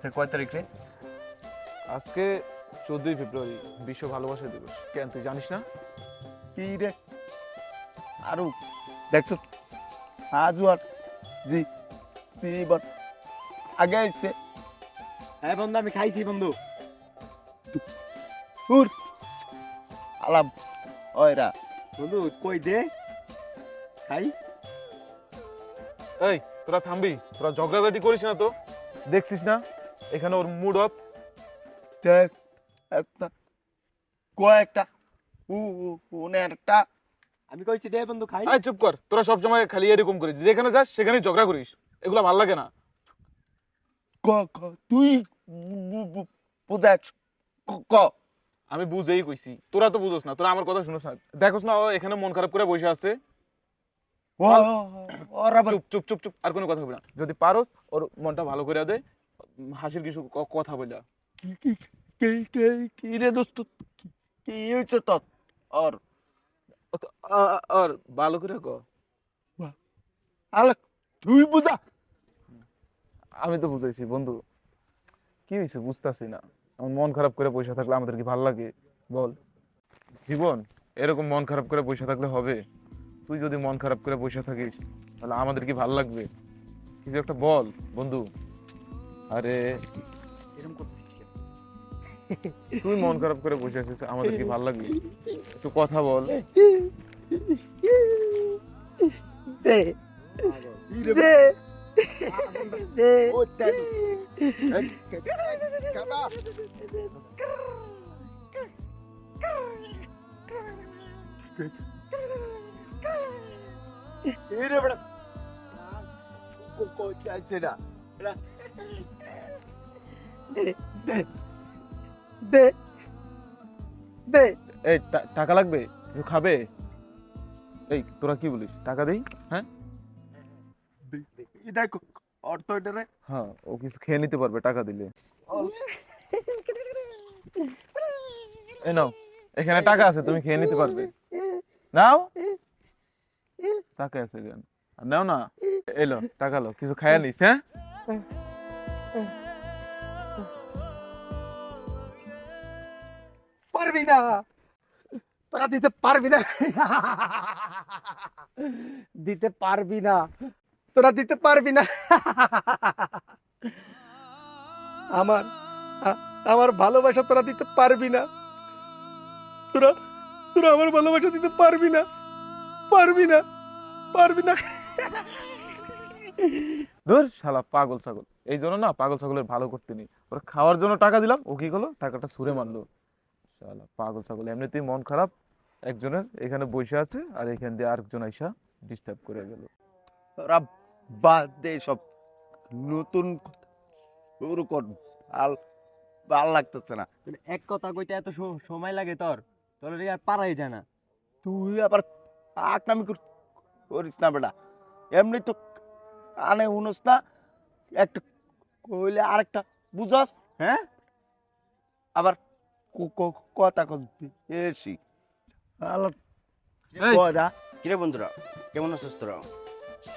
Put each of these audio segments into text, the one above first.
আজকে কয় তারিখ রে? আজকে 14ই ফেব্রুয়ারি, বিশ্ব ভালোবাসা দিবস। কেন তুই জানিস না? কি রে আরো দেখছো আজও আর জি এবার আগে আসছে। হ্যাঁ বন্ধু, আমি খাইছি বন্ধু। হুর আলাম ওইরা বন্ধু কই দে খাই। এই তোরা থামবি, তোরা ঝগড়াঝাটি করিস না তো। দেখছিস না এখানে ওর মুড অফ। দেখ একটা কয়েকটা একটা আমি কইছি দে বন্ধু খাই। এই চুপ কর, তোরা সব সময় খালি এরকম করিস, যেখানে যাস সেখানেই ঝগড়া করিস, এগুলো ভালো লাগে না। ক ক তুই বুঝাস ক আমি বুঝেই কইছি, তোরা তো বুঝোস না, তোরা আমার কথা শুনোস না। দেখোস না ও এখানে মন খারাপ করে বসে আছে। ওর আবার চুপ চুপ চুপ চুপ, আর কোনো কথা বলবি না। যদি পারোস ওর মনটা ভালো করে দে, হাসির কিছু কথা বললা। কি কি কি কি কি রে দোস্ত কি হয়েছে তোর ওর আর ভালো করে ক। আলাক তুই বুঝা। আমি তো বুঝাইছি বন্ধু, কি হয়েছে বুঝতেছি না। আমার মন খারাপ করে বসে থাকলে আমাদের কি ভালো লাগে বল? জীবন এরকম মন খারাপ করে বসে থাকলে হবে? তুই যদি মন খারাপ করে বসে থাকিস তাহলে আমাদের কি ভালো লাগবে? কিছু একটা বল বন্ধু। আরে এরকম করছিস কেন? তুই মন খারাপ করে বসে আছিস, আমাদের কি ভালো লাগবে? একটু কথা বল। দে দে দে ও দেখ এই রে বড় কই যাচ্ছে না। দে দে দে এই টাকা লাগবে? কিছু খাবে? এই তোরা কি বলিস, টাকা দেই? হ্যাঁ দেখো অর্থ এটা রে হ্যাঁ, ও কিছু খেয়ে নিতে পারবে টাকা দিলে। এই নাও, এখানে টাকা আছে, তুমি খেয়ে নিতে পারবে। নাও, টাকা আছে কেন? আর নাও না, এলো টাকা লো, কিছু খায়া নিস। হ্যাঁ পারবি না তোরা দিতে পারবি না দিতে পারবি না তোরা দিতে পারবি না আমার আমার ভালোবাসা তোরা দিতে পারবি না। তোরা তোরা আমার ভালোবাসা দিতে পারবি না পারবি না পারবি না ধুর শালা পাগল ছাগল। এই জন্য না পাগল ছাগলের ভালো করতে নেই। ওরা খাওয়ার জন্য টাকা দিলাম, ও কি করলো, টাকাটা ছুঁড়ে মারলো। শালা পাগল ছাগল, এমনিতেই মন খারাপ একজনের, এখানে বসে আছে আর এখান দিয়ে আরেকজন আইসা ডিস্টার্ব করে গেল। তোরা বাদ দে সব নতুন কথা শুরু কর। ভাল ভাল লাগতেছে না। এক কথা কইতে এত সময় লাগে তোর? তোর আর পারাই যায় না। তুই আবার আকনামি করিস না বেটা। এমনি তো কানে শুনস না, একটা কইলে আরেকটা বুঝস। হ্যাঁ আবার কথা কস বেশি। এই, কয়রা কিরে বন্ধুরা, কেমন আছিস তোরা?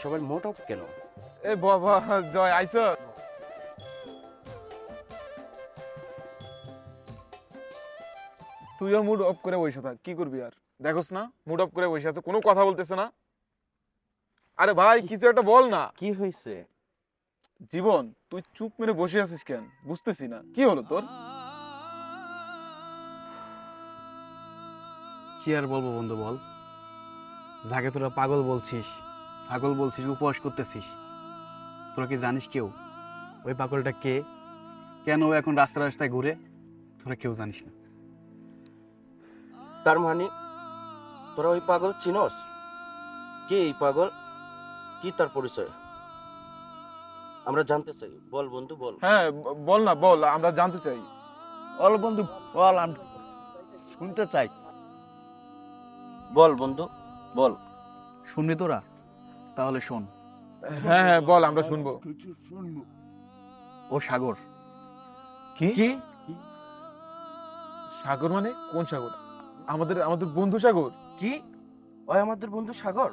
সবাই মোট অফ কেন? এ বাবা জয় আইস। তুইও মুড অফ করে বসে থাক, কি করবি আর? দেখোস না মুড অফ করে বসে আছে, কোনো কথা বলতেছে না। আরে ভাই কিছু একটা বল না। কি হয়েছে? জীবন তুই চুপ মেরে বসে আছিস কেন, বুঝতেছি না কি হলো তোর। কি আর বলবো বন্ধু বল। যাকে তোরা পাগল বলছিস, ছাগল বলছিস, উপহাস করতেছিস, তোরা কি জানিস কেউ ওই পাগলটা কে? কেন ও এখন রাস্তা রাস্তায় ঘুরে? তোরা কেউ জানিস না। তার মানে তোরা ওই পাগল চিনস? কে এই পাগল? কি তার পরিচয় আমরা জানতে চাই। বল বন্ধু বল। হ্যাঁ বল না, বল, আমরা জানতে চাই। বল বন্ধু বল, আমি শুনতে চাই। বল বন্ধু বল। শুনবি তোরা? তাহলে শোন। হ্যাঁ হ্যাঁ বল, আমরা শুনবো। ও সাগর। কি কি সাগর মানে? কোন সাগর? আমাদের আমাদের বন্ধু সাগর? কি ওই আমাদের বন্ধু সাগর?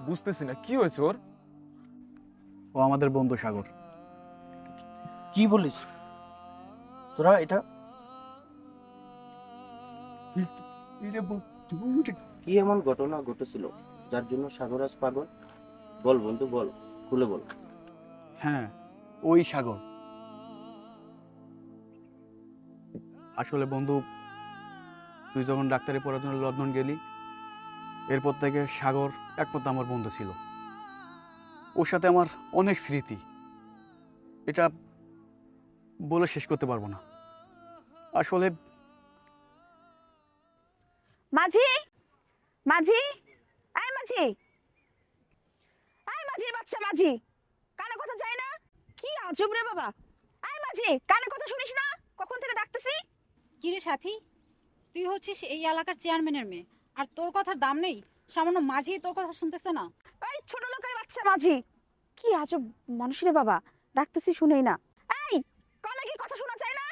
বুঝতেছি না কি হয়েছে ওর। ও আমাদের বন্ধু সাগর। কি বলিস তোরা এটা? কি এমন ঘটনা ঘটেছিল যার জন্য সাগর আজ পাগল? বল বন্ধু বল, খুলে বল। হ্যাঁ, ওই সাগর। আসলে বন্ধু, তুই যখন ডাক্তারি পড়ার জন্য লন্ডন গেলি, এরপর থেকে সাগর একমাত্র আমার বন্ধু ছিল। ওর সাথে আমার অনেক স্মৃতি, এটা বলে শেষ করতে পারবো না। আসলে মাঝি, মাঝি, আয় মাঝি, আয় মাঝির বাচ্চা মাঝি, কানে কথা যায় না? কি আজব রে বাবা! আয় মাঝি, কানে কথা শুনিস না? কখন থেকে ডাকতেছি। কিরে সাথী, তুই হচ্ছিস এই এলাকার চেয়ারম্যানের মেয়ে, আর তোর কথার দাম নেই? সামান্য মাঝি তোর কথা শুনতেছে না? এই ছোট লোকের বাচ্চা মাঝি, কি আজব মানুষ রে বাবা! ডাকতেছি শুনেই না। এই কানে কি কথা শোনা যায় না?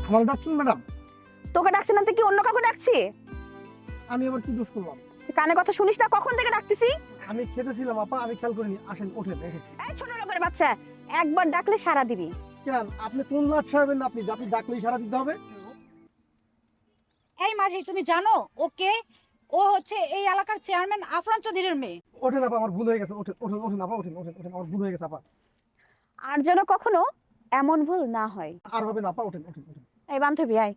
আমার ডাকছেন ম্যাডাম? তোকে ডাকছি না তো কি অন্য কাউকে ডাকছি? আমি আবার কি দোষ করলাম? তুই কানে কথা শুনিস না? কখন থেকে ডাকতেছি। আমি খেতেছিলাম আপা, আমি খেয়াল করিনি। আসেন ওঠেন ওঠেন। এই ছোট লোকের বাচ্চা, একবার ডাকলে সাড়া দিবি। কেন আপনি কোন লাট সাহেবেন? আপনি আপনি ডাকলেই সারা দিতে হবে? এই মাঝি, তুমি জানো ও কে? ও হচ্ছে এই এলাকার চেয়ারম্যান আফরান চৌধুরীর মেয়ে। ওঠেন আপা, আমার ভুল হয়ে গেছে। ওঠেন ওঠেন ওঠেন আপা, ওঠেন ওঠেন ওঠেন, আমার ভুল হয়ে গেছে আপা। আর যেন কখনো এমন ভুল না হয়। আর হবে না আপা, ওঠেন ওঠেন ওঠেন। এই বান্ধবী আয়।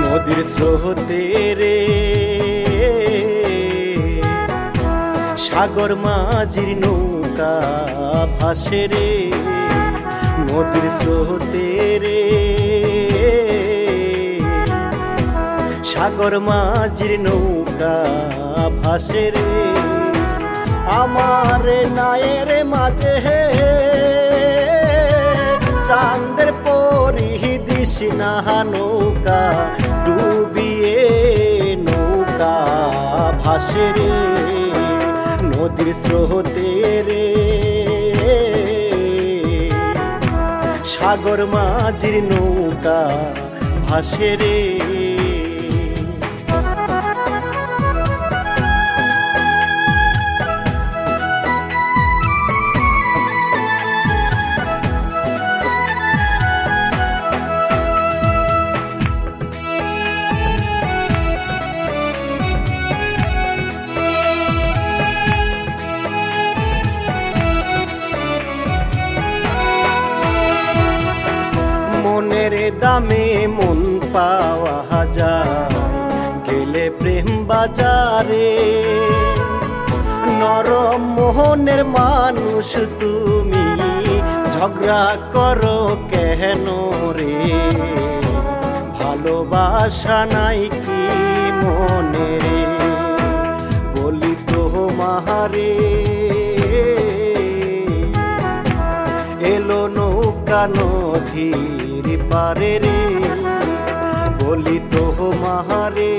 নদীর স্রোতে রে সাগর মাঝির নৌকা ভাসে রে, নদীর স্রোতে রে সাগর মাঝির নৌকা ভাসে রে। আমার নায়ের মাঝে হে চাঁদের পরি দিস না নৌকা ডুবিয়ে, নৌকা ভাসে রে নদীর স্রোতে রে সাগর মাঝির নৌকা ভাসে রে। মনের দামে মন পাওয়া যায় গেলে প্রেম বাজারে, নরম মোহনের মানুষ তুমি ঝগড়া করো কেন রে? ভালোবাসা নাই কি মনে রে? বলি তো মাহারে এলো নৌকা নদীর পারে রে, বলি তো মাহারে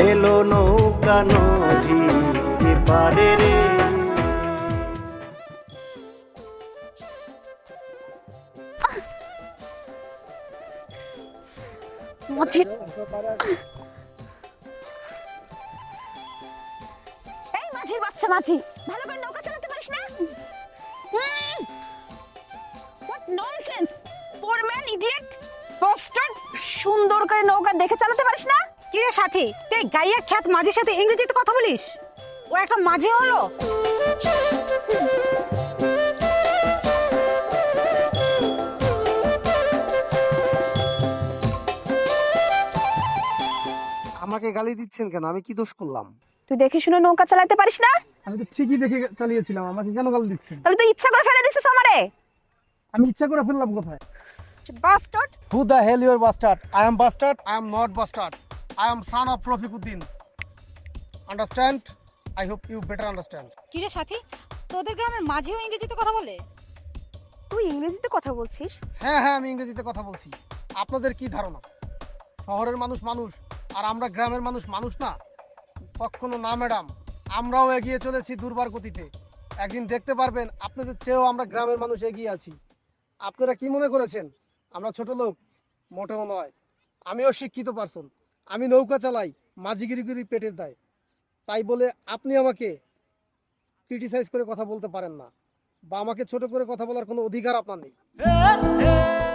এলো নৌকা নদীর পারে রে। মাঝির এই মাঝির বাচ্চা মাঝি, ভালো করে নৌকা চালাতে পারিস না? What nonsense! Poor man, idiot, bastard! সুন্দর করে নৌকা দেখে চালাতে পারিস না? কিরে সাথী, তুই গাইয়া খ্যাত মাঝির সাথে ইংরেজিতে কথা বলিস? ও একটা মাঝি হলো? আমাকে গালি দিচ্ছেন কেন? আমি কি দোষ করলাম? তুই দেখে শুনে নৌকা চালাতে পারিস না? আমি তো ঠিকই দেখে চালিয়েছিলাম, আমাকে কেন গালি দিচ্ছেন? তাহলে তুই ইচ্ছা করে ফেলে দিছিস আমারে। আমি ইচ্ছা করে ফেললাম কোথায়? Bastard. Who the hell you are bastard? I am bastard. I am not bastard. I am son of Rafiquddin. Understand? I hope you better understand. কিরে সাথী, তোদের গ্রামের মাঝিও ইংরেজিতে কথা বলে? তুই ইংরেজিতে কথা বলছিস? হ্যাঁ হ্যাঁ, আমি ইংরেজিতে কথা বলছি। আপনাদের কি ধারণা শহরের মানুষ মানুষ আর আমরা গ্রামের মানুষ মানুষ না? কখনো না ম্যাডাম, আমরাও এগিয়ে চলেছি দুর্বার গতিতে। একদিন দেখতে পারবেন আপনাদের চেয়েও আমরা গ্রামের মানুষ এগিয়ে আছি। আপনারা কি মনে করেছেন আমরা ছোট লোক? মোটেও নয়। আমিও শিক্ষিত পারসন, আমি নৌকা চালাই মাঝিগিরি পেটের দায়। তাই বলে আপনি আমাকে ক্রিটিসাইজ করে কথা বলতে পারেন না, বা আমাকে ছোট করে কথা বলার কোনো অধিকার আপনার নেই।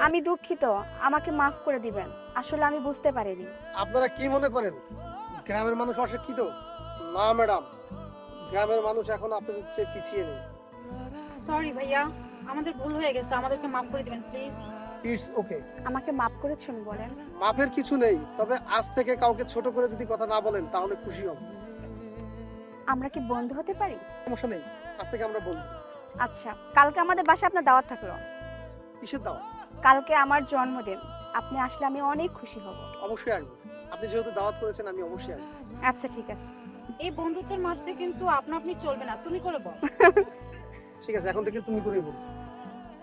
আমি দুঃখিত, আমাকে মাফ করে দিবেন। আসলে আমি বুঝতে পারিনি। আপনারা কি মনে করেন গ্রামের মানুষ অশিক্ষিত? না ম্যাডাম, গ্রামের মানুষ এখন আপনাদের চেয়ে পিছিয়ে নেই। সরি ভাইয়া, আমাদের ভুল হয়ে গেছে, আমাদেরকে মাফ করে দিবেন প্লিজ। It's okay. আমাকে মাফ করেছেন বলেন? মাফের কিছু নেই, তবে আজ থেকে কাউকে ছোট করে যদি কথা না বলেন তাহলে খুশি হব। আমরা কি বন্ধু হতে পারি? সমস্যা নেই, আজ থেকে আমরা বলবো। আচ্ছা, কালকে আমাদের বাসায় আপনার দাওয়াত থাকলো। কিসের দাওয়াত? কালকে আমার জন্মদিন, আপনি আসলে আমি অনেক খুশি হব। অবশ্যই আসবো, আপনি যেহেতু দাওয়াত করেছেন আমি অবশ্যই আসবো। আচ্ছা ঠিক আছে। এই বন্ধুত্বের মাঝে কিন্তু আপনা আপনি চলবে না, তুমি করে বল। ঠিক আছে, এখন থেকে তুমি করেই বলছো।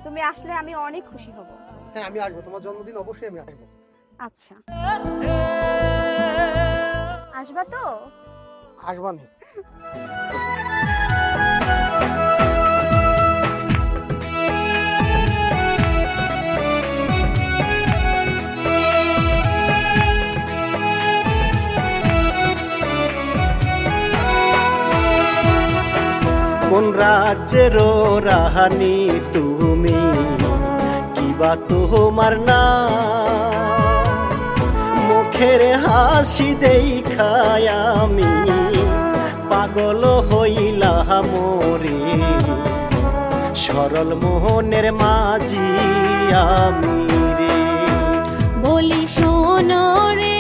তুমি আসলে আমি অনেক খুশি হব। হ্যাঁ আমি আসবো, তোমার জন্মদিন অবশ্যই আমি আসবো। আচ্ছা, আসবা তো? আসবানি। কোন রাজ্যের রাহানি তুমি, কিবা তোমার না? মুখের হাসি দেখায় আমি পাগল হইলাম রে, সরল মোহনের মাঝি আমি রে। বলি শোনো রে,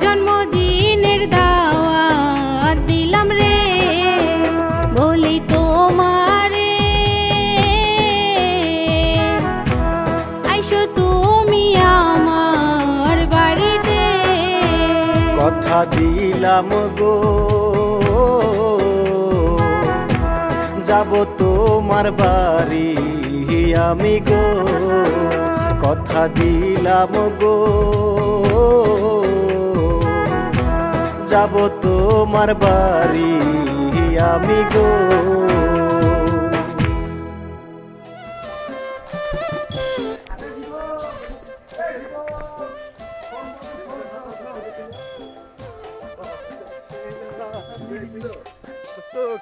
জন্মদিনের দাওয়াত দিলাম রে, বলি তোমারে আইসো তুমি আমার বাড়িতে। কথা দিলাম গো যাব তোমার বাড়ি আমি গো, কথা দিলাম গো যাব তোমার বাড়ি আমি গো।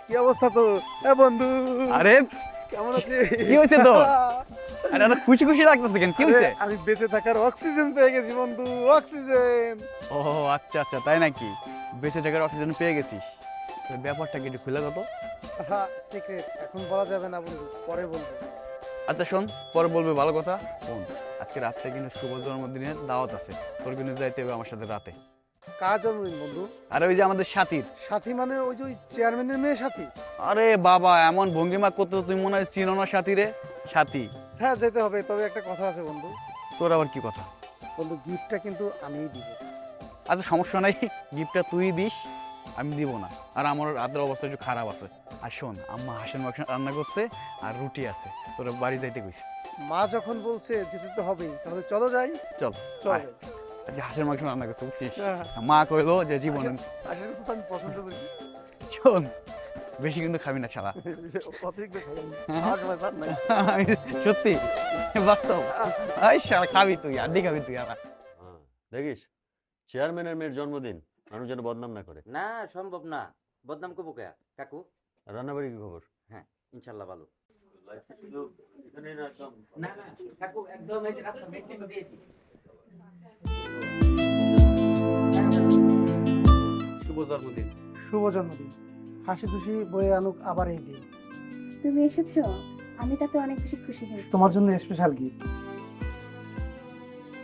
কি অবস্থা তো? বন্ধু আরে কেমন আছিস? কি হয়েছে তো? আরে এত খুশি খুশি লাগতেছে কেন? কি হয়েছে? আরে, আমি বেঁচে থাকার অক্সিজেন পেয়ে গেছি বন্ধু, অক্সিজেন। ও আচ্ছা আচ্ছা, তাই নাকি? বেঁচে থাকার অক্সিজেন পেয়ে গেছিস? তোর ব্যাপারটা কি একটু খুলে কত? হ্যাঁ সিক্রেট, এখন বলা যাবে না বন্ধু, পরে বলবো। আচ্ছা শোন, পরে বলবে, ভালো কথা। শোন, আজকে রাতে কিন্তু শুভ জন্মদিনের দাওয়াত আছে, তোর কিন্তু যাইতে হবে আমার সাথে রাতে। কার জন্মদিন বন্ধু? আরে ওই যে আমাদের সাথীর। সাথী মানে ওই যে ওই চেয়ারম্যানের মেয়ে সাথী? আরে বাবা, এমন ভঙ্গিমা করতে তুমি মনে হয় চিনো না সাথী রে? সাথী। হ্যাঁ যেতে হবে, তবে একটা কথা আছে বন্ধু। তোর আবার কি কথা? বন্ধু গিফটটা কিন্তু আমিই দিব। আচ্ছা সমস্যা নাই, গিফটটা তুই দিস, আমি দিব না। আর আমার হাতের অবস্থা একটু খারাপ আছে। আর শোন, আম্মা হাঁসের মাংস রান্না করছে আর রুটি আছে, তোর বাড়ি যাইতে কইছি। মা যখন বলছে যেতে তো হবেই, তাহলে চলো যাই। চল চল আয়। আজকে হাঁসের মাংস রান্না করছে বুঝছিস? হ্যাঁ। মা কইলো যে জীবনে আসলে তো আমি পছন্দ করি। শোন, বেশি কিন্তু খাবি না শালা। অতিরিক্ত খাই আমি। আর ব্যাপার নাই। সত্যি বাস্তব। আই শালা খাবি তুই, আড্ডি খাবি তুই। আর দেখিস, চেয়ারম্যানের মেয়ের জন্মদিন, মানুষ যেন বদনাম না করে। না সম্ভব না, বদনাম করবো কে কাকু? রান্নাবাড়ি কি খবর? ইনশাল্লাহ ভালো। না না কাকু, একদম এই যে রাস্তা মেইনটেইন করে দিয়েছি। শুভ জন্মদিন। শুভ জন্মদিন, হাসি খুশি বয়ে আনুক আবার এই দিন। তুমি এসেছো, আমি তাতে অনেক বেশি খুশি হয়েছি। তোমার জন্য স্পেশাল গিফট।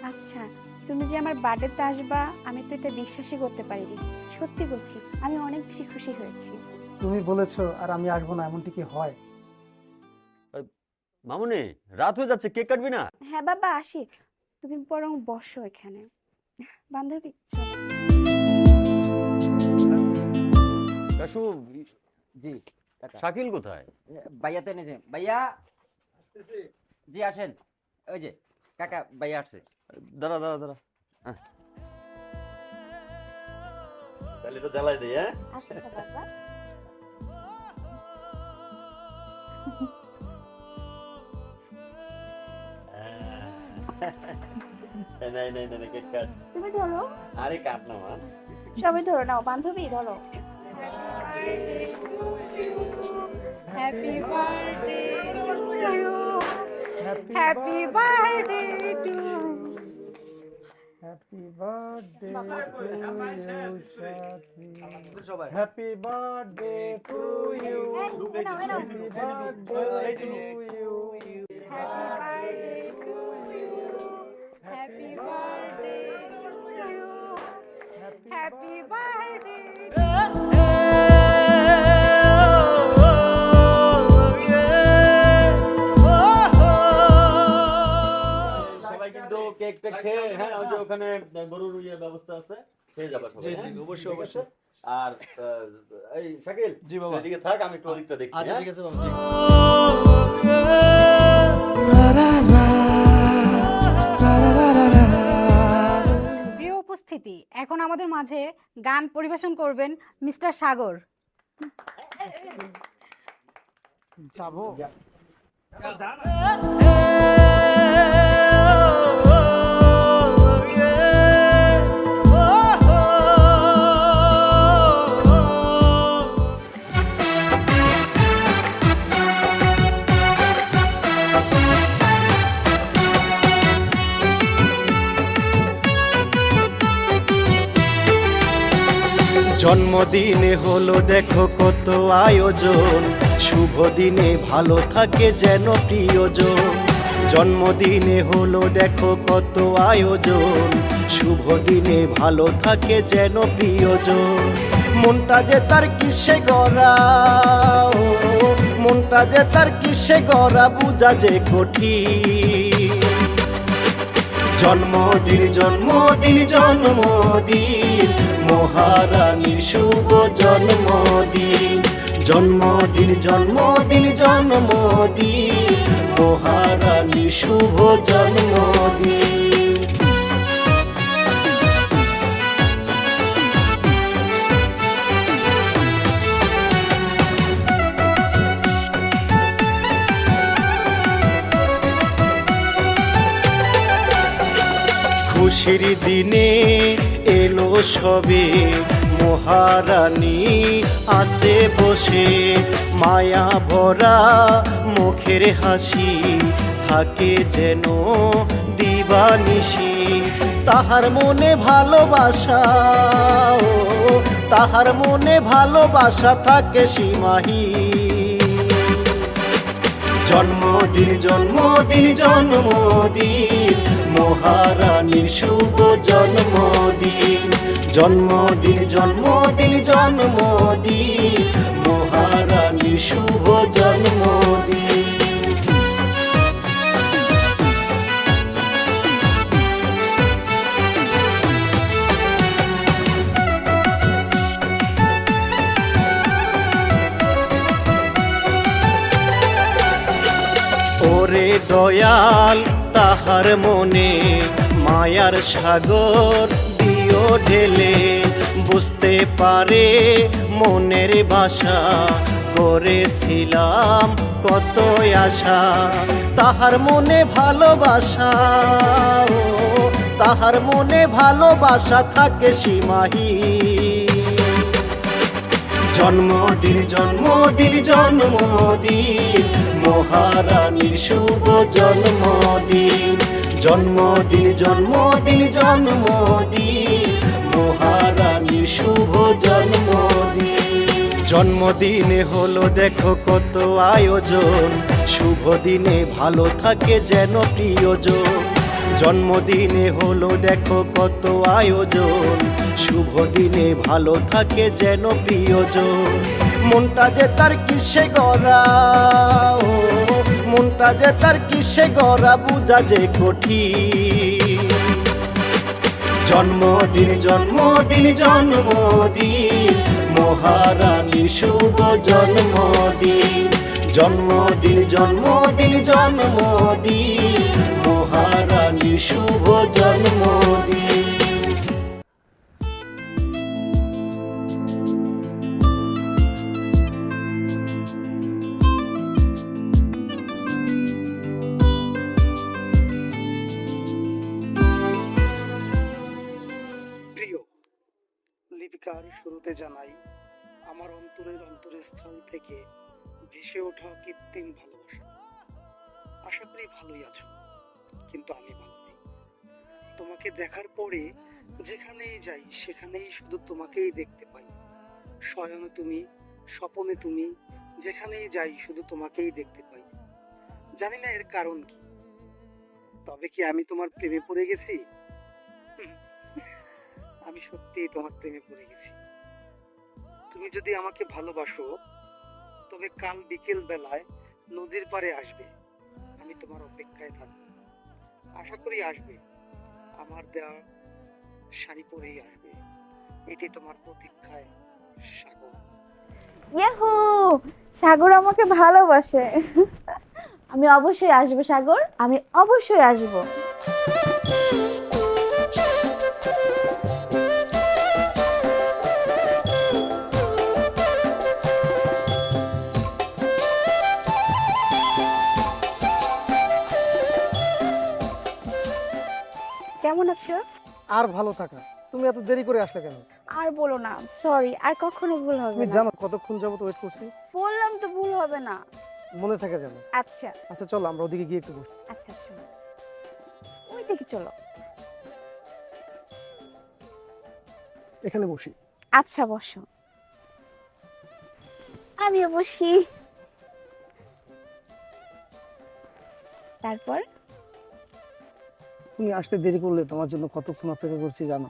আচ্ছা, তুমি যে আমার বার্থডেতে আসবা আমি তো এটা বিশ্বাসই করতে পারিনি। সত্যি বলছি, আমি অনেক বেশি খুশি হয়েছি। তুমি বলেছো আর আমি আসবো না, এমনটি কি হয়? মামুনি, রাত হয়ে যাচ্ছে, কেক কাটবি না? হ্যাঁ বাবা আসি, তুমি বরং বসো এখানে। বান্ধবী চলো। কাশু, জি কাকা। শাকিল কোথায়? ভাইয়া তো এনেছে। ভাইয়া জি আসেন। ওই যে কাকা ভাইয়া আসছে। দাঁড়া দাঁড়া দাঁড়া, তাহলে তো জ্বালাই দিই। হ্যাঁ, আচ্ছা বাবা। নাই নাই নাই, কেক কাট। তুমি ধরো। আরে কাট না মা। সবাই ধরো নাও, বান্ধবী ধরো। Happy birthday to you, happy birthday to happy birthday to you Sathi, সবাই happy birthday to you, happy birthday to you, happy birthday to you, happy birthday. সবাই কিন্তু কেকটা খেয়ে, হ্যাঁ, ওই যে ওখানে গরুর ব্যবস্থা আছে, খেয়ে যাবা সবাই। জি, হ্যাঁ? অবশ্যই, ঠিক অবশ্যই। আছে? আর এই শাকিল, জি বাবা। এদিকে থাক, আমি একটু ওদিকটা দেখি। আচ্ছা হ্যাঁ? ঠিক আছে বাবা, জি। প্রিয় উপস্থিতি, এখন আমাদের মাঝে গান পরিবেশন করবেন মিস্টার সাগর। যাবো। জন্মদিনে হলো দেখো কত আয়োজন, শুভ দিনে ভালো থাকে যেন প্রিয়জন। জন্মদিনে হলো দেখো কত আয়োজন, শুভ দিনে ভালো থাকে যেন প্রিয়জন। মনটা যে তার কিসে গড়া, ও মনটা যে তার কিসে গড়া, বুঝা যে কঠিন। জন্মদিন জন্মদিন জন্মদিন, মহারানীর শুভ জন্মদিন। জন্মদিন জন্মদিন জন্মদিন, মহারানীর শুভ জন্মদিন। খুশির দিনে এলো সবে, মহারানী আসে বসে। মায়া ভরা মুখের হাসি, থাকে যেন দিবানিশি। তাহার মনে ভালোবাসা, ও তাহার মনে ভালোবাসা থাকে সীমাহীন। জন্মদিন জন্মদিন জন্মদিন, মহারানীর শুভ জন্মদিন। জন্মদিন জন্মদিন জন্মদিন, মহারানীর শুভ জন্মদিন। ওরে দয়াল, তাহার মনে মায়ার সাগর দিও ঢেলে। বুঝতে পারে মনের ভাষা, করেছিলাম কত আশা। তাহার মনে ভালোবাসা, ও তাহার মনে ভালোবাসা থাকে সীমাহীন। জন্মদিন জন্মদিন জন্মদিন, মহারানীর শুভ জন্মদিন। জন্মদিন জন্মদিন জন্মদিন, মহারানীর শুভ জন্মদিন। জন্মদিনে হলো দেখো কত আয়োজন, শুভ দিনে ভালো থাকে যেন প্রিয়জন। জন্মদিনে হলো দেখো কত আয়োজন, শুভ দিনে ভালো থাকে যেন প্রিয়জন। মনটা যে তার কিসে গড়া, ও মনটা যে তার কিসে গড়া বুঝা যে কঠিন। জন্মদিন জন্মদিন জন্মদিন মহারানী শুভ জন্মদিন। জন্মদিন জন্মদিন জন্মদিন মহারানী শুভ জন্মদিন। প্রিয় লিপিকার শুরুতে জানাই আমার অন্তরের অন্তরস্থল থেকে ভেসে ওঠা কৃত্রিম ভালোবাসা। আশা করি ভালোই আছো, কিন্তু আমি ভালো নেই। তোমাকে দেখার পরে যেখানেই যাই সেখানেই শুধু তোমাকেই দেখতে পাই। শয়নে তুমি, স্বপনে তুমি, যেখানেই যাই শুধু তোমাকেই দেখতে পাই। জানি না এর কারণ কি, তবে কি আমি তোমার প্রেমে পড়ে গেছি? আমি সত্যিই তোমার প্রেমে পড়ে গেছি। তুমি যদি আমাকে ভালোবাসো তবে কাল বিকেল বেলায় নদীর পাড়ে আসবে, আমি তোমার অপেক্ষায় থাকবো। আশা করি আসবে, আমার দেওয়া শাড়ি পরেই আসবে। এতে তোমার প্রতীক্ষায় সাগর। ইয়াহু, সাগর আমাকে ভালোবাসে। আমি অবশ্যই আসবো সাগর, আমি অবশ্যই আসবো। কেমন আছো? আর ভালো থাকা। তুমি এত দেরি করে আসলে কেন? আর বলো না, সরি, আর কখনো ভুল হবে তুমি না। জানো কতক্ষণ যাবত ওয়েট করছি? বললাম তো ভুল হবে না। মনে থাকে যেন। আচ্ছা আচ্ছা চলো আমরা ওদিকে গিয়ে একটু বসি। আচ্ছা, শোনো, ওই দিকে চলো। এখানে বসি। আচ্ছা বসো, আমিও বসি। তারপর তুমি আসতে দেরি করলে তোমার জন্য কতক্ষণ অপেক্ষা করছি জানো?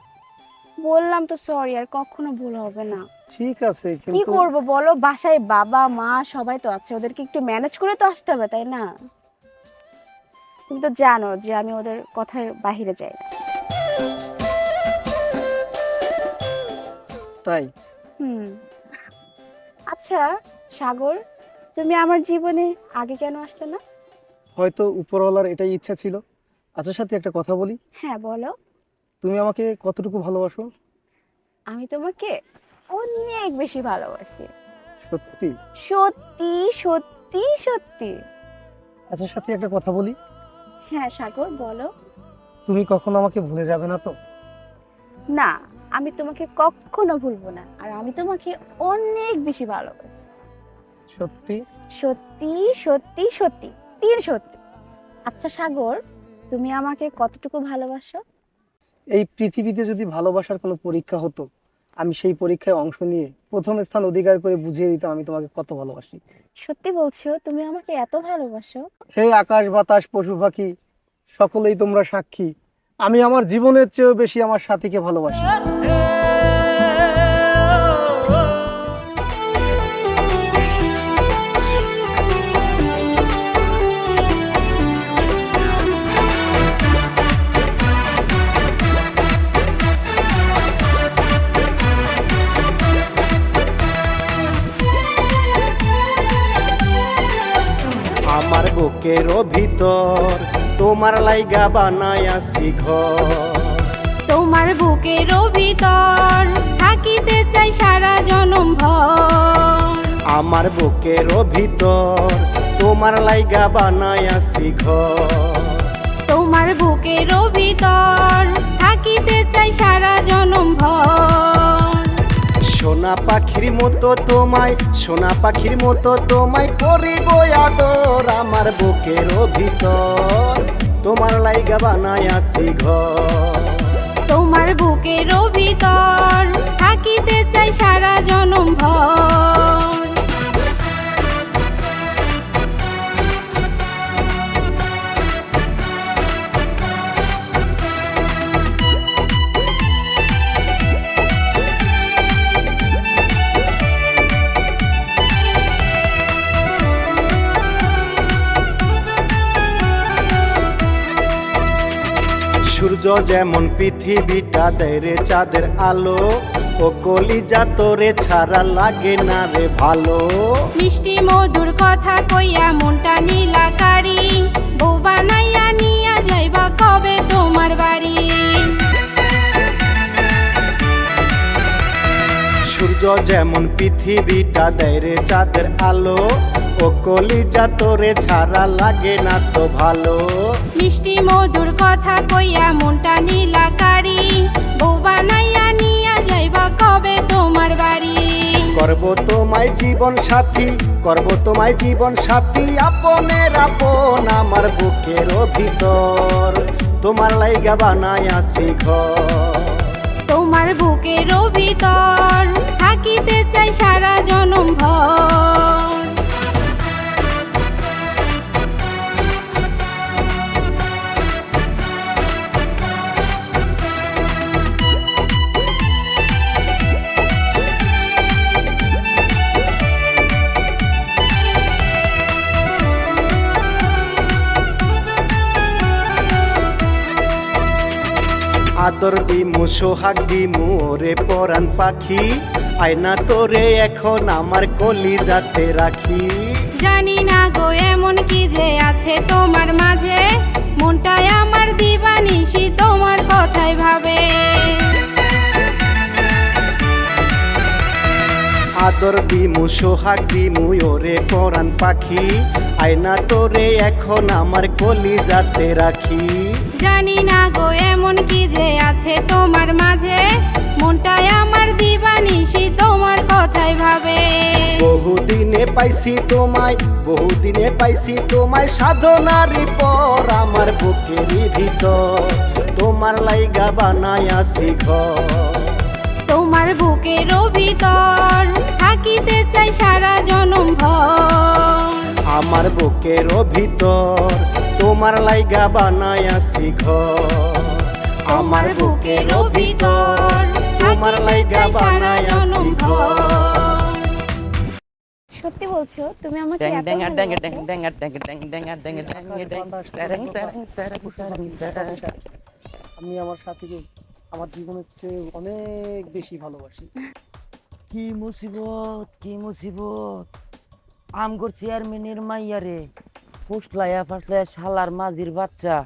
বললাম তো সরি, আর কখনো ভুল হবে না। ঠিক আছে, কি কিন্তু করব বলো, বাসায় বাবা মা সবাই তো আছে, ওদেরকে একটু ম্যানেজ করে তো আসতে হবে, তাই না? তুমি তো জানো যে আমি ওদের কথার বাইরে যাই না। তাই আচ্ছা সাগর, তুমি আমার জীবনে আগে কেন আসলে না? হয়তো উপরওয়ালার এটাই ইচ্ছা ছিল। আচ্ছা সাথে একটা কথা বলি, হ্যাঁ বলো। তুমি আমাকে কতটুকু ভালোবাসো? আমি তোমাকে অনেক বেশি ভালোবাসি। সত্যি? সত্যি সত্যি সত্যি। আচ্ছা সাথে একটা কথা বলি, হ্যাঁ সাগর বলো। তুমি কখনো আমাকে ভুলে যাবে না তো? না, আমি তোমাকে কখনো ভুলবো না, আর আমি তোমাকে অনেক বেশি ভালোবাসি। সত্যি? সত্যি সত্যি সত্যি, তিন সত্যি। আচ্ছা সাগর, তুমি আমাকে কতটুকু ভালোবাসো? এই পৃথিবীতে যদি ভালোবাসার কোনো পরীক্ষা হতো, আমি সেই পরীক্ষায় অংশ নিয়ে প্রথম স্থান অধিকার করে বুঝিয়ে দিতাম আমি তোমাকে কত ভালোবাসি। সত্যি বলছো? তুমি আমাকে এত ভালোবাসো? হে আকাশ বাতাস পশু পাখি, সকলেই তোমরা সাক্ষী, আমি আমার জীবনের চেয়েও বেশি আমার সাথীকে ভালোবাসি। আমার বুকের ভিতর তোমার লাইগা বানায়াছি ঘর। তোমার বুকের ভিতর থাকিতে চাই সারা জনম ভর। আমার বুকের ভিতর তোমার লাইগা বানায়াছি ঘর। তোমার বুকের ভিতর থাকিতে চাই সারা জনম ভর। সোনা পাখির মতো তোমায়, সোনা পাখির মতো তোমায় করিব আদর। আমার বুকের ভিতর তোমার লাইগা বানায়াছি ঘর। তোমার বুকের ভিতর থাকিতে চাই সারা জনম ভর। যেমন পৃথিবীটা দেয় রে চাঁদের আলো, ও কলিজা তোরে ছাড়া লাগে না রে ভালো। মিষ্টি মধুর কথা কইয়া মনটা নীলাকারি, বউ বানাইয়া নিয়া যাইবা কবে তোমার বাড়ি। সূর্য যেমন পৃথিবীটা দেয় রে চাঁদের আলো, ও কলিজা তোরে ছাড়া লাগে না তো ভালো। মিষ্টি মধুর কথা কইয়া মনটা নীলাকারি, বউ বানাইয়া নিয়া যাইবা কবে তোমার বাড়ি। করব তোমায় জীবন সাথী, করব তোমায় জীবন সাথী, আপনের আপন আমার বুকের ভিতর, তোমার লাইগা বানায় আসি ঘর। তোমার বুকের ভিতর থাকিতে চাই সারা জনম ভর। আদর দিমু সোহাগ দিমু ওরে পরাণ পাখি, আয়না তোরে এখন আমার কলিজাতে রাখি। জানি না গো এমন কি যে আছে তোমার মাঝে, মনটায় আমার দিবানিশি তোমার কথাই ভাবে। আদর দিমু সোহাগ দিমু ওরে পরাণ পাখি, আয়না তোরে এখন আমার কলিজাতে রাখি। জানি না গো এমন কি যে আছে তোমার মাঝে, মনটায় আমার দিবানিশি তোমার কথাই ভাবে। বহুদিনে পাইছি তোমায়, বহুদিনে পাইছি তোমায়, সাধনারই পর আমার বুকেরই ভিতর, তোমার লাইগা বানায় আসি ঘর। তোমার বুকের ভিতর থাকিতে চাই সারা জনম ভর। আমার বুকের ভিতর তোমার লাইগা বানায় আসি ঘর। আমার বুকের ভিতর তোমার লাইগা বানায় আসি ঘর। সত্যি বলছো তুমি আমাকে এত ভালোবাসো? আমি আমার সাথীকে আমার জীবনের চেয়ে অনেক বেশি ভালোবাসি। কি মুসিবত, কি মুসিবত! আমগর চেয়ারম্যানের মাইয়ারে ফুসলাইয়া ফাসলাইয়া শালার মাঝির বাচ্চা।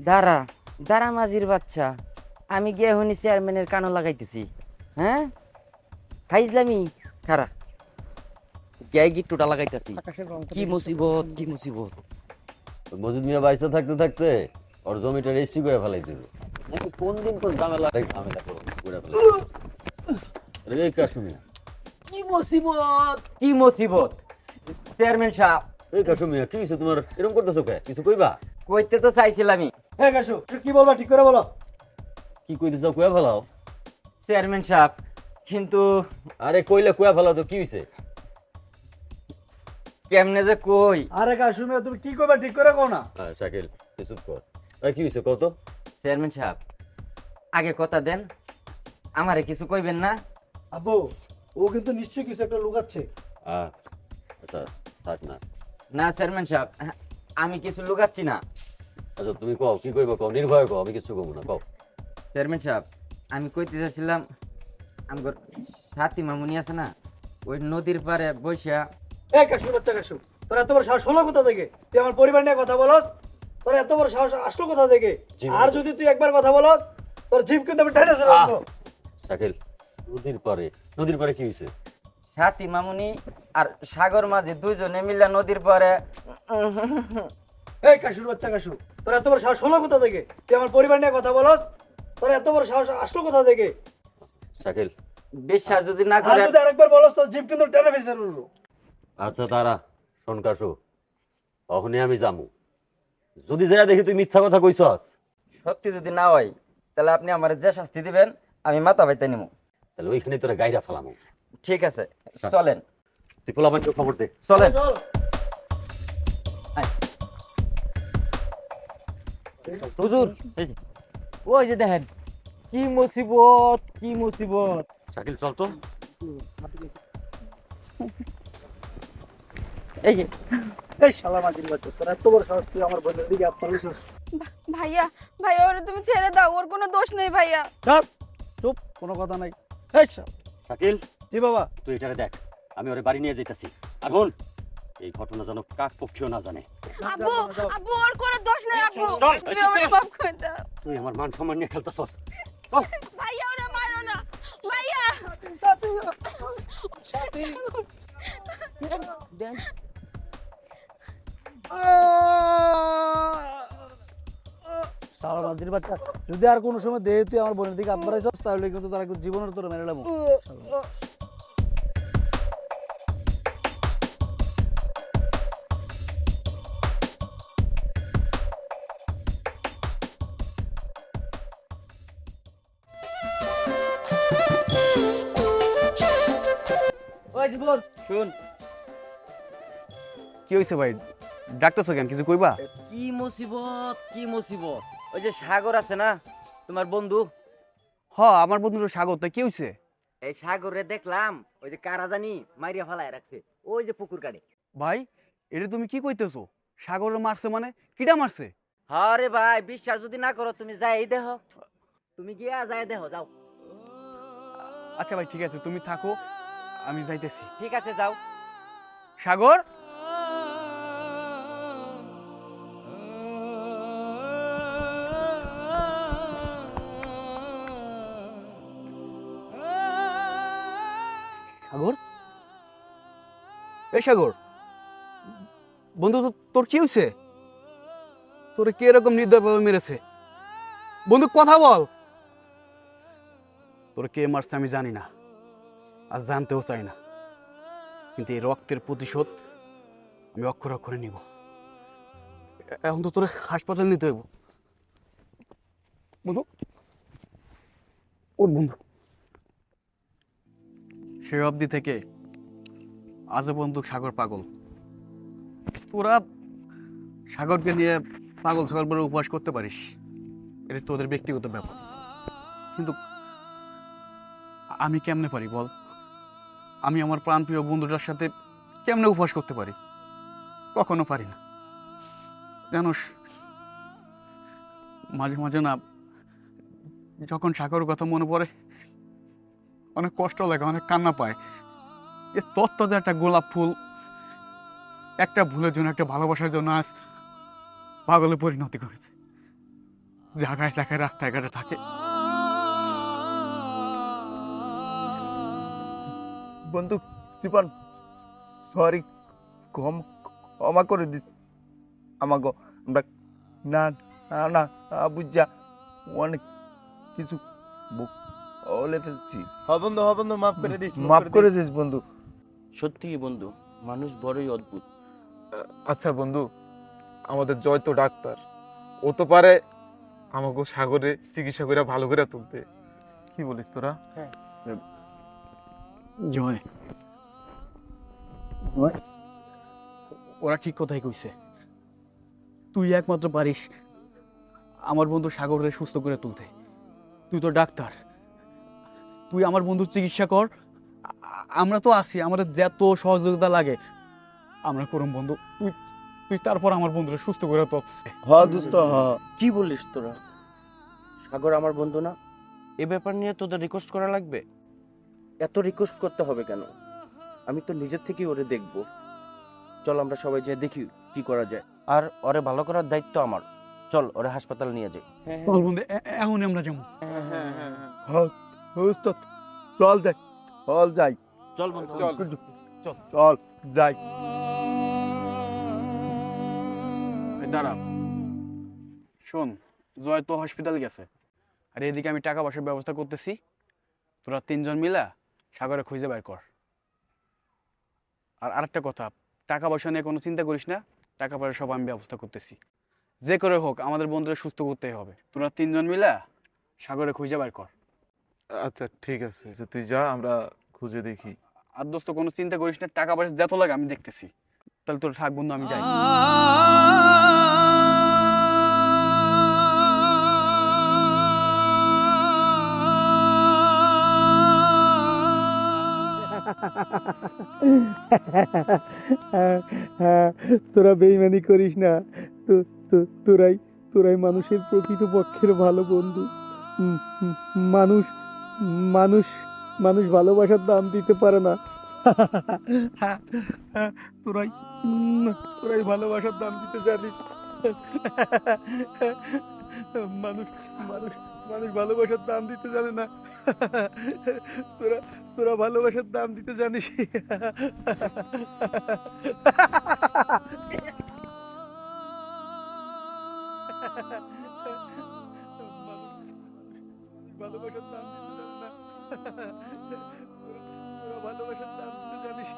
দাঁড়া দাঁড়া মাঝির বাচ্চা, আমি গিয়ে হনি চেয়ারম্যানের কানো লাগাইতেছি। হ্যাঁ খাইজলামি খারা গিয়ে গিট্টুটা লাগাইতেছি। আকাশের রংটা কি মুসিবত, কি মুসিবত! মজুদ মিয়া বাইসা থাকতে থাকতে ওর জমিটা রেজিস্ট্রি করে ফেলাই দিবে নাকি কোন দিন কোন ঝামেলা ঝামেলা করে ফেলাই রে কাশু মিয়া। কি মুসিবত, কি মুসিবত! চেয়ারম্যান সাহেব, এই কাশু মিয়া কি হইছে তোমার এরকম করতেছো কে? কিছু কইবা? কইতে তো চাইছিলামই। হ্যাঁ কাশু, কি বলবা ঠিক করে বলো। কি কইতেছো কইয়া ফেলাও। চেয়ারম্যান সাহেব কিন্তু আরে কইলে কইয়া ফেলাও তো কি হইছে? কেমনে যে কই। আরে কাশু মিয়া তুমি কি করবে ঠিক করে কও না। হ্যাঁ শাকিল চুপ কর। আর কি হইছে কত? চেয়ারম্যান সাহেব আগে কথা দেন, আমারে কিছু কইবেন না। আব্বু ও কিন্তু নিশ্চয়ই কিছু একটা লুকাচ্ছে। আচ্ছা থাক না। না চেয়ারম্যান সাহেব আমি কিছু লুকাচ্ছি না। আচ্ছা তুমি কও কি কইবা কও, নির্ভয় কও, আমি কিছু কমু না কও। চেয়ারম্যান সাহেব আমি কইতে চাইছিলাম আমগর সাথী মামুনি আছে না, ওই নদীর পাড়ে বইসা। এই কাশু বাচ্চা কাশু, তোর এত বড় সাহস হলো কোথা থেকে? তুই আমার পরিবার নিয়ে কথা বলস? তোর এত বড় সাহস আসলো কোথা থেকে? আর যদি তুই একবার কথা বলস তোর জিভ কিন্তু আমি টেনে ছেড়ে দেবো। শাকিল নদীর পাড়ে কি হইছে? সাথী মামুনি আর সাগর মাঝে দুইজনে মিলে নদীর পাড়ে। এই কাশুর বাচ্চা কাশু, তোর এত বড় সাহস হলো কোথা থেকে? তুই আমার পরিবার নিয়ে কথা বলস? তোর এত বড় সাহস আসলো কোথা থেকে? শাকিল বিশ্বাস যদি না আর করে। যদি আরেকবার বলস তোর জিভ কিন্তু টেনে ফেসে দেবো। আচ্ছা তারা শোন কাশু, তখনই আমি যামু। যদি যাইয়া দেখি তুই মিথ্যা কথা কইছস, সত্যি যদি না হয় তাহলে আপনি আমার যে শাস্তি দিবেন আমি মাথা বাইতে নিব। তাহলে ওইখানে তোরা গাইরা ফেলামু। ঠিক আছে চলেন। তুই পোলাপানকে খবর দে। চলেন। হুজুর ওই যে দেখেন কি মুসিবত, কি মুসিবত! শাকিল চল তো। এই যে এই শালা মাঝির বাচ্চা, তোর এত বড় সাহস তুই আমার বোনের দিকে আপনার ভাইয়া ভাইয়া ওরে তুমি ছেড়ে দাও, ওর কোনো দোষ নেই ভাইয়া। চুপ, কোনো কথা নাই। শাকিল, জি বাবা। তুই এটারে দেখ, আমি ওরে বাড়ি নিয়ে যাইতাছি। আগুন, এই ঘটনা যেন কাক পক্ষেও না জানে। আব্বু আব্বু ওর কোনো দোষ নেই আব্বু, চল, তুমি আমাকে মাফ করে দাও। তুই আমার মান সম্মান নিয়ে খেলতেছস। ভাইয়া ওরে মারো না ভাইয়া। সারা নাজির বাচ্চা, যদি আর কোনো সময় দেহে তুই আমার বোনের দিকে হাত বাড়াইছস তাহলে কিন্তু তারা জীবনের তোর মেরে নেবো। ওই জীবন শুন, কি হয়েছে ভাই, ডাকতেছো কেন, কিছু কইবা? কি মুসিবত কি মুসিবত। ওই যে সাগর আছে না তোমার বন্ধু, হ আমার বন্ধুর স্বাগত, কি হয়েছে? এই সাগরে দেখলাম ওই যে কারা জানি মাইরিয়া ফালায় রাখছে ওই যে পুকুর কাটে। ভাই এটা তুমি কি কইতেছো? সাগরে মারছে মানে কিটা মারছে? আরে ভাই বিশ্বাস যদি না করো তুমি যাই দেখো, তুমি গিয়া যাই দেখো, যাও। আচ্ছা ভাই ঠিক আছে, তুমি থাকো, আমি যাইতেছি। ঠিক আছে যাও। সাগর, সাগর, এই সাগর বন্ধু, তোর কি হয়েছে? তোরে কে এরকম নির্দয়ভাবে মেরেছে? বন্ধু কথা বল। তোর কে মারছে আমি জানি না, আর জানতেও চাই না, কিন্তু এই রক্তের প্রতিশোধ আমি অক্ষরে অক্ষরে নিব। এখন তো তোর হাসপাতাল নিতে হইব। বন্ধু, ওর বন্ধু সে অবধি থেকে আজও বন্ধু সাগর পাগল। তোরা সাগরকে নিয়ে পাগল ছাগল বলে উপবাস করতে পারিস, এটা তোদের ব্যক্তিগত ব্যাপার, কিন্তু আমি কেমনে পারি বল? আমি আমার প্রাণপ্রিয় বন্ধুটার সাথে কেমনে উপবাস করতে পারি? কখনো পারি না। জানোস, মাঝে মাঝে না যখন সাগরের কথা মনে পড়ে অনেক কষ্ট লাগে, অনেক কান্না পায়। যে তত্ত্ব যে একটা গোলাপ ফুল একটা ভুলের জন্য, একটা ভালোবাসার জন্য আজ পাগলে পরিণতি করেছে, জায়গায় জায়গায় রাস্তায় ঘাটে থাকে। বন্ধু জীবন, সরি, ক্ষমা করে দিস আমাকে। আমরা না না না বুঝা অনেক কিছু বলে ফেলছি। বন্ধু মাফ করে দিস, মাফ করে দিস বন্ধু। সত্যি বন্ধু, মানুষ বড়ই অদ্ভুত। আচ্ছা বন্ধু, আমাদের জয় তো ডাক্তার, ও তো পারে আমাকে সাগরে চিকিৎসা করে ভালো করে তুলতে। কি বলিস তোরা? জয়, ওরা ঠিক কথাই কইছে। তুই একমাত্র পারিস আমার বন্ধু সাগরের সুস্থ করে তুলতে। তুই তো ডাক্তার, তুই আমার বন্ধুর চিকিৎসা কর। আমরা তো আছি, আমাদের যত সহযোগিতা লাগে আমরা করুম বন্ধু। তুই তুই তারপর আমার বন্ধুরা সুস্থ করে তো। হ্যাঁ দোস্ত, কি বলিস তোরা? সাগর আমার বন্ধু না? এ ব্যাপার নিয়ে তোদের রিকোয়েস্ট করা লাগবে? এত রিকোয়েস্ট করতে হবে কেন? আমি তো নিজের থেকেই ওরে দেখবো। চল আমরা সবাই যেয়ে দেখি কি করা যায়, আর ওরে ভালো করার দায়িত্ব আমার। চল ওরে হাসপাতাল নিয়ে যাই। চল বন্ধু, এখন আমরা যাবো। চল যাই, চল যাই, চল বন্ধু, চল যাই। দাঁড়া, শোন, জয় তো হসপিটাল গেছে, আর এদিকে আমি টাকা পয়সার ব্যবস্থা করতেছি। তোরা তিনজন মিলা সাগরে খুঁজে বের কর। আর আরেকটা কথা, টাকা পয়সা নিয়ে কোনো চিন্তা করিস না, টাকা পয়সা সব আমি ব্যবস্থা করতেছি। যে করে হোক আমাদের বন্ধুরা সুস্থ করতেই হবে। তোরা তিনজন মিলা সাগরে খুঁজে বের কর। আচ্ছা ঠিক আছে, তুই যা, আমরা খুঁজে দেখি। আর দোস্ত কোনো চিন্তা করিস না, টাকা পয়সা যত লাগে আমি দেখতেছি। তাহলে তোর থাক বন্ধু, আমি যাই। তোরা বেইমানি করিস না, তোরাই মানুষের প্রকৃত পক্ষের ভালো বন্ধু। মানুষ মানুষ মানুষ ভালোবাসার দাম দিতে পারে না। তোরাই তোরাই ভালোবাসার দাম দিতে জানিস। মানুষ মানুষ মানুষ ভালোবাসার দাম দিতে জানে না। তোরা তোরা ভালোবাসার দাম দিতে জানিস। ভালোবাসার দাম দিতে জানে না। তোরা ভালোবাসার দাম দিতে জানিস।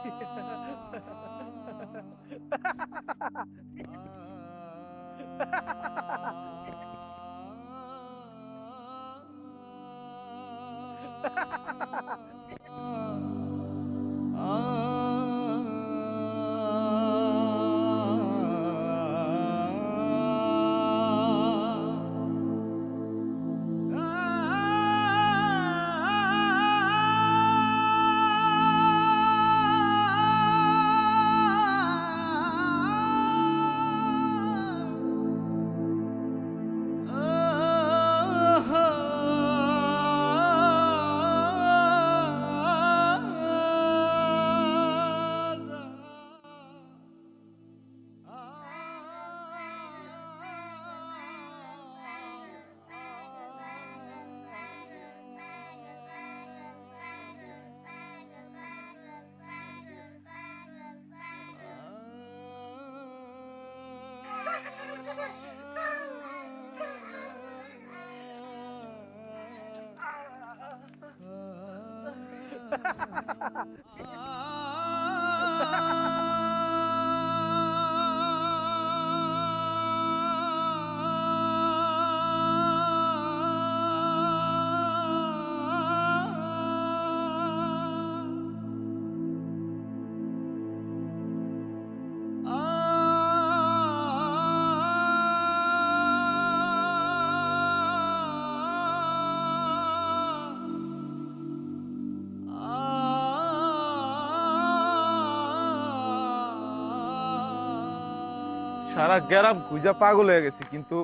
সারা গ্রাম খুঁজা পাগল হয়ে গেছি, কিন্তু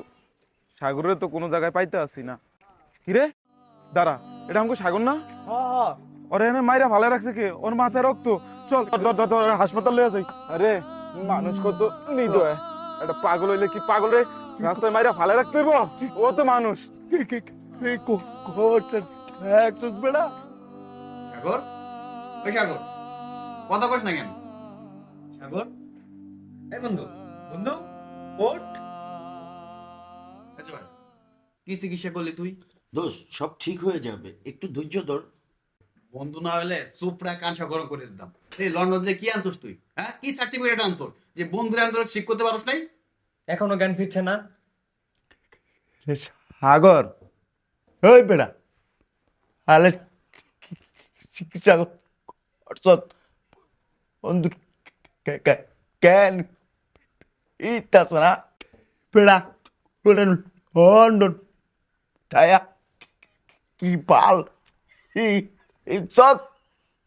সাগরের তো কোনো জায়গায় পাইতে আসি না। কিরে দাঁড়া, এটা আমাকে সাগর না? ওরে এনে মাইরা ভালো রাখছে কে? ওর মাথায় রক্ত। চল হাসপাতাল লয়ে যাই। আরে মানুষ কত নির্দয়, এটা পাগল হইলে কি পাগল রে রাস্তায় মাইরা ভালো রাখতে হইব? ও তো মানুষ। বেড়া সাগর, ওই সাগর, কথা কস না কেন? সাগর, এই বন্ধু, বন্ধু ওঠ। আচ্ছা ভাই, কি চিকিৎসা করলি তুই? দোষ সব ঠিক হয়ে যাবে, একটু ধৈর্য ধর। বন্ধু না হলে চুপড়া কাঁচা গরম করে দিতাম। এই লন্ডন যে কি আনছস তুই? হ্যাঁ, কি সার্টিফিকেট আনছস যে বন্ধুরা আন্দোলন ঠিক করতে পারছ নাই? এখনো জ্ঞান ফিরছে না? সাগর, ওই বেড়া আলে চিকিৎসা করছ বন্ধু কেন ইতাস না বেড়া লন্ডন টায়া কি পাল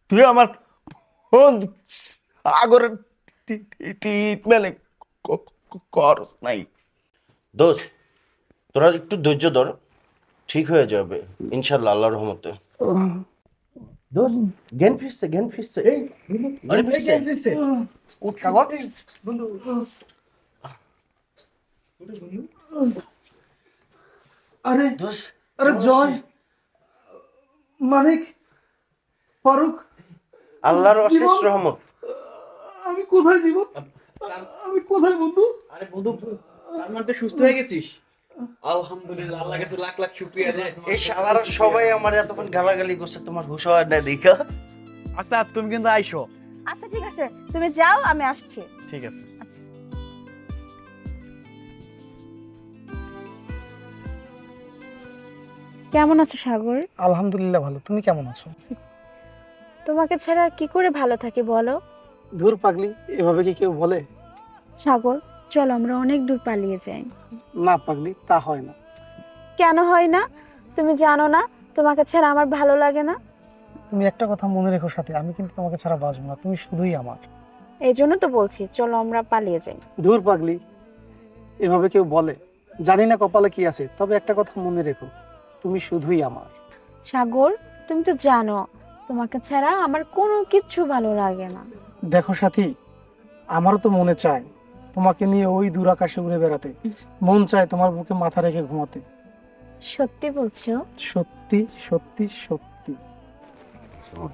তুই আমার বন্ধু সাগরের ট্রিটমেন্ট করস নাই। দোষ তোরা একটু ধৈর্য ধর, ঠিক হয়ে যাবে ইনশাল্লাহ আল্লাহর রহমতে। দোষ জ্ঞান ফিরছে, জ্ঞান ফিরছে। আরে ফিরছে। উঠ সাগর। বন্ধু আরে দোষ আরে জয়, মানিক, ফারুক, আল্লাহর অশেষ রহমত। আমি কোথায় জীবন? আমি কোথায় বন্ধু? আরে বন্ধু, তার মানে সুস্থ হয়ে গেছিস? আলহামদুলিল্লাহ, আল্লাহর কাছে লাখ লাখ শুকরিয়া যায়। এই শালারা সবাই আমার এতক্ষণ গালাগালি করছে, তোমার হুশ হয় না দেখা। আচ্ছা তুমি কিন্তু আইসো। আচ্ছা ঠিক আছে, তুমি যাও, আমি আসছি। ঠিক আছে। আচ্ছা। কেমন আছো সাগর? আলহামদুলিল্লাহ ভালো। তুমি কেমন আছো? তোমাকে ছাড়া কি করে ভালো থাকি বলো? ধুর পাগলি, এভাবে কি কেউ বলে? সাগর, চলো আমরা অনেক দূর পালিয়ে যাই। না পাগলি, তা হয় না। কেন হয় না? তুমি জানো না তোমাকে ছাড়া আমার ভালো লাগে না? তুমি একটা কথা মনে রেখো সাথে, আমি কিন্তু তোমাকে ছাড়া বাঁচবো না, তুমি শুধুই আমার। এই জন্য তো বলছি চলো আমরা পালিয়ে যাই। ধুর পাগলি, এভাবে কেউ বলে? জানি না কপালে কি আছে, তবে একটা কথা মনে রেখো, তুমি শুধুই আমার। সাগর, তুমি তো জানো তোমাকে ছাড়া আমার কোনো কিচ্ছু ভালো লাগে না। দেখো সাথী, আমারও তো মনে চায় তোমাকে নিয়ে ওই দূর আকাশে উড়ে বেড়াতে, মন চায় তোমার বুকে মাথা রেখে ঘুমাতে। সত্যি বলছো? সত্যি সত্যি সত্যি। শোন,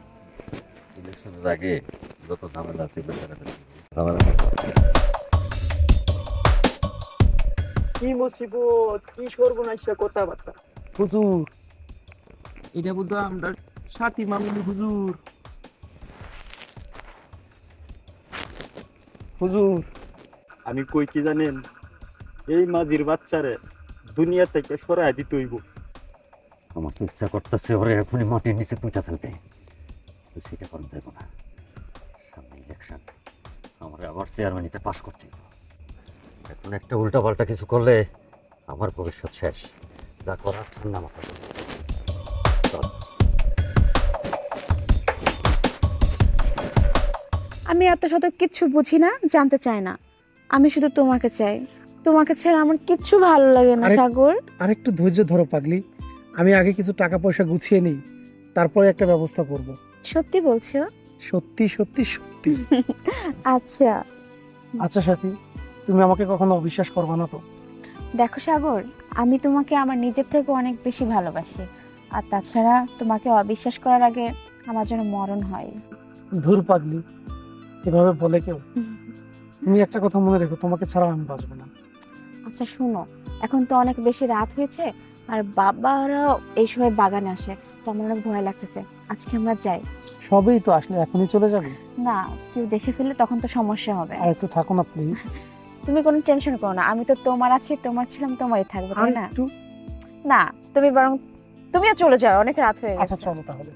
ইলেকশনের আগে যত ঝামেলা আছে কি মুসিবত, কি সর্বনাশা কথাবার্তা। হুজুর, এটা বুঝতো আমরা সাথী মামুনি হুজুর। হুজুর, আমি কই কি জানেন, এই মাঝির বাচ্চারে দুনিয়া থেকে সরাই দিতে হইব। আমার তো ইচ্ছা করতেছে ওরে এখনই মাটির নিচে পুঁতা ফেলতে, তো সেটা করা যাবে না। সামনে ইলেকশন, আমার আবার চেয়ারম্যানিতে পাশ করতে হবে। এখন একটা উল্টা পাল্টা কিছু করলে আমার ভবিষ্যৎ শেষ। যা করার ঠান্ডা মাথা করবে। চল। আমি এত শত কিচ্ছু বুঝি না, জানতে চাই না। আমি শুধু তোমাকে চাই। তোমাকে ছাড়া আমার কিচ্ছু ভালো লাগে না সাগর। আর একটু ধৈর্য ধরো পাগলি, আমি আগে কিছু টাকা পয়সা গুছিয়ে নিই, তারপরে একটা ব্যবস্থা করব। সত্যি বলছো? সত্যি সত্যি সত্যি। আচ্ছা। আচ্ছা সাথী, তুমি আমাকে কখনো অবিশ্বাস করবে না তো? দেখো সাগর, আমি তোমাকে আমার নিজের থেকে অনেক বেশি ভালোবাসি। আর তাছাড়া তোমাকে অবিশ্বাস করার আগে আমার জন্য মরণ হয়। ধুর পাগলি, এভাবে বলে কেউ? তুমি একটা কথা মনে রেখো, তোমাকে ছাড়া আমি বাঁচবো না। আচ্ছা শোনো, এখন তো অনেক বেশি রাত হয়েছে, আর বাবারাও এই সময় বাগানে আসে, তো আমার অনেক ভয় লাগতেছে। আজকে আমরা যাই। সবেই তো আসলে, এখনই চলে যাবে? না, কেউ দেখে ফেললে তখন তো সমস্যা হবে। আর একটু থাকো না প্লিজ। তুমি কোনো টেনশন করো না, আমি তো তোমার আছি, তোমার ছিলাম, তোমারই থাকবো, আর তাই না? একটু। না, তুমি বরং তুমিও চলে যাও, অনেক রাত হয়ে আচ্ছা গেছে। চলো তাহলে।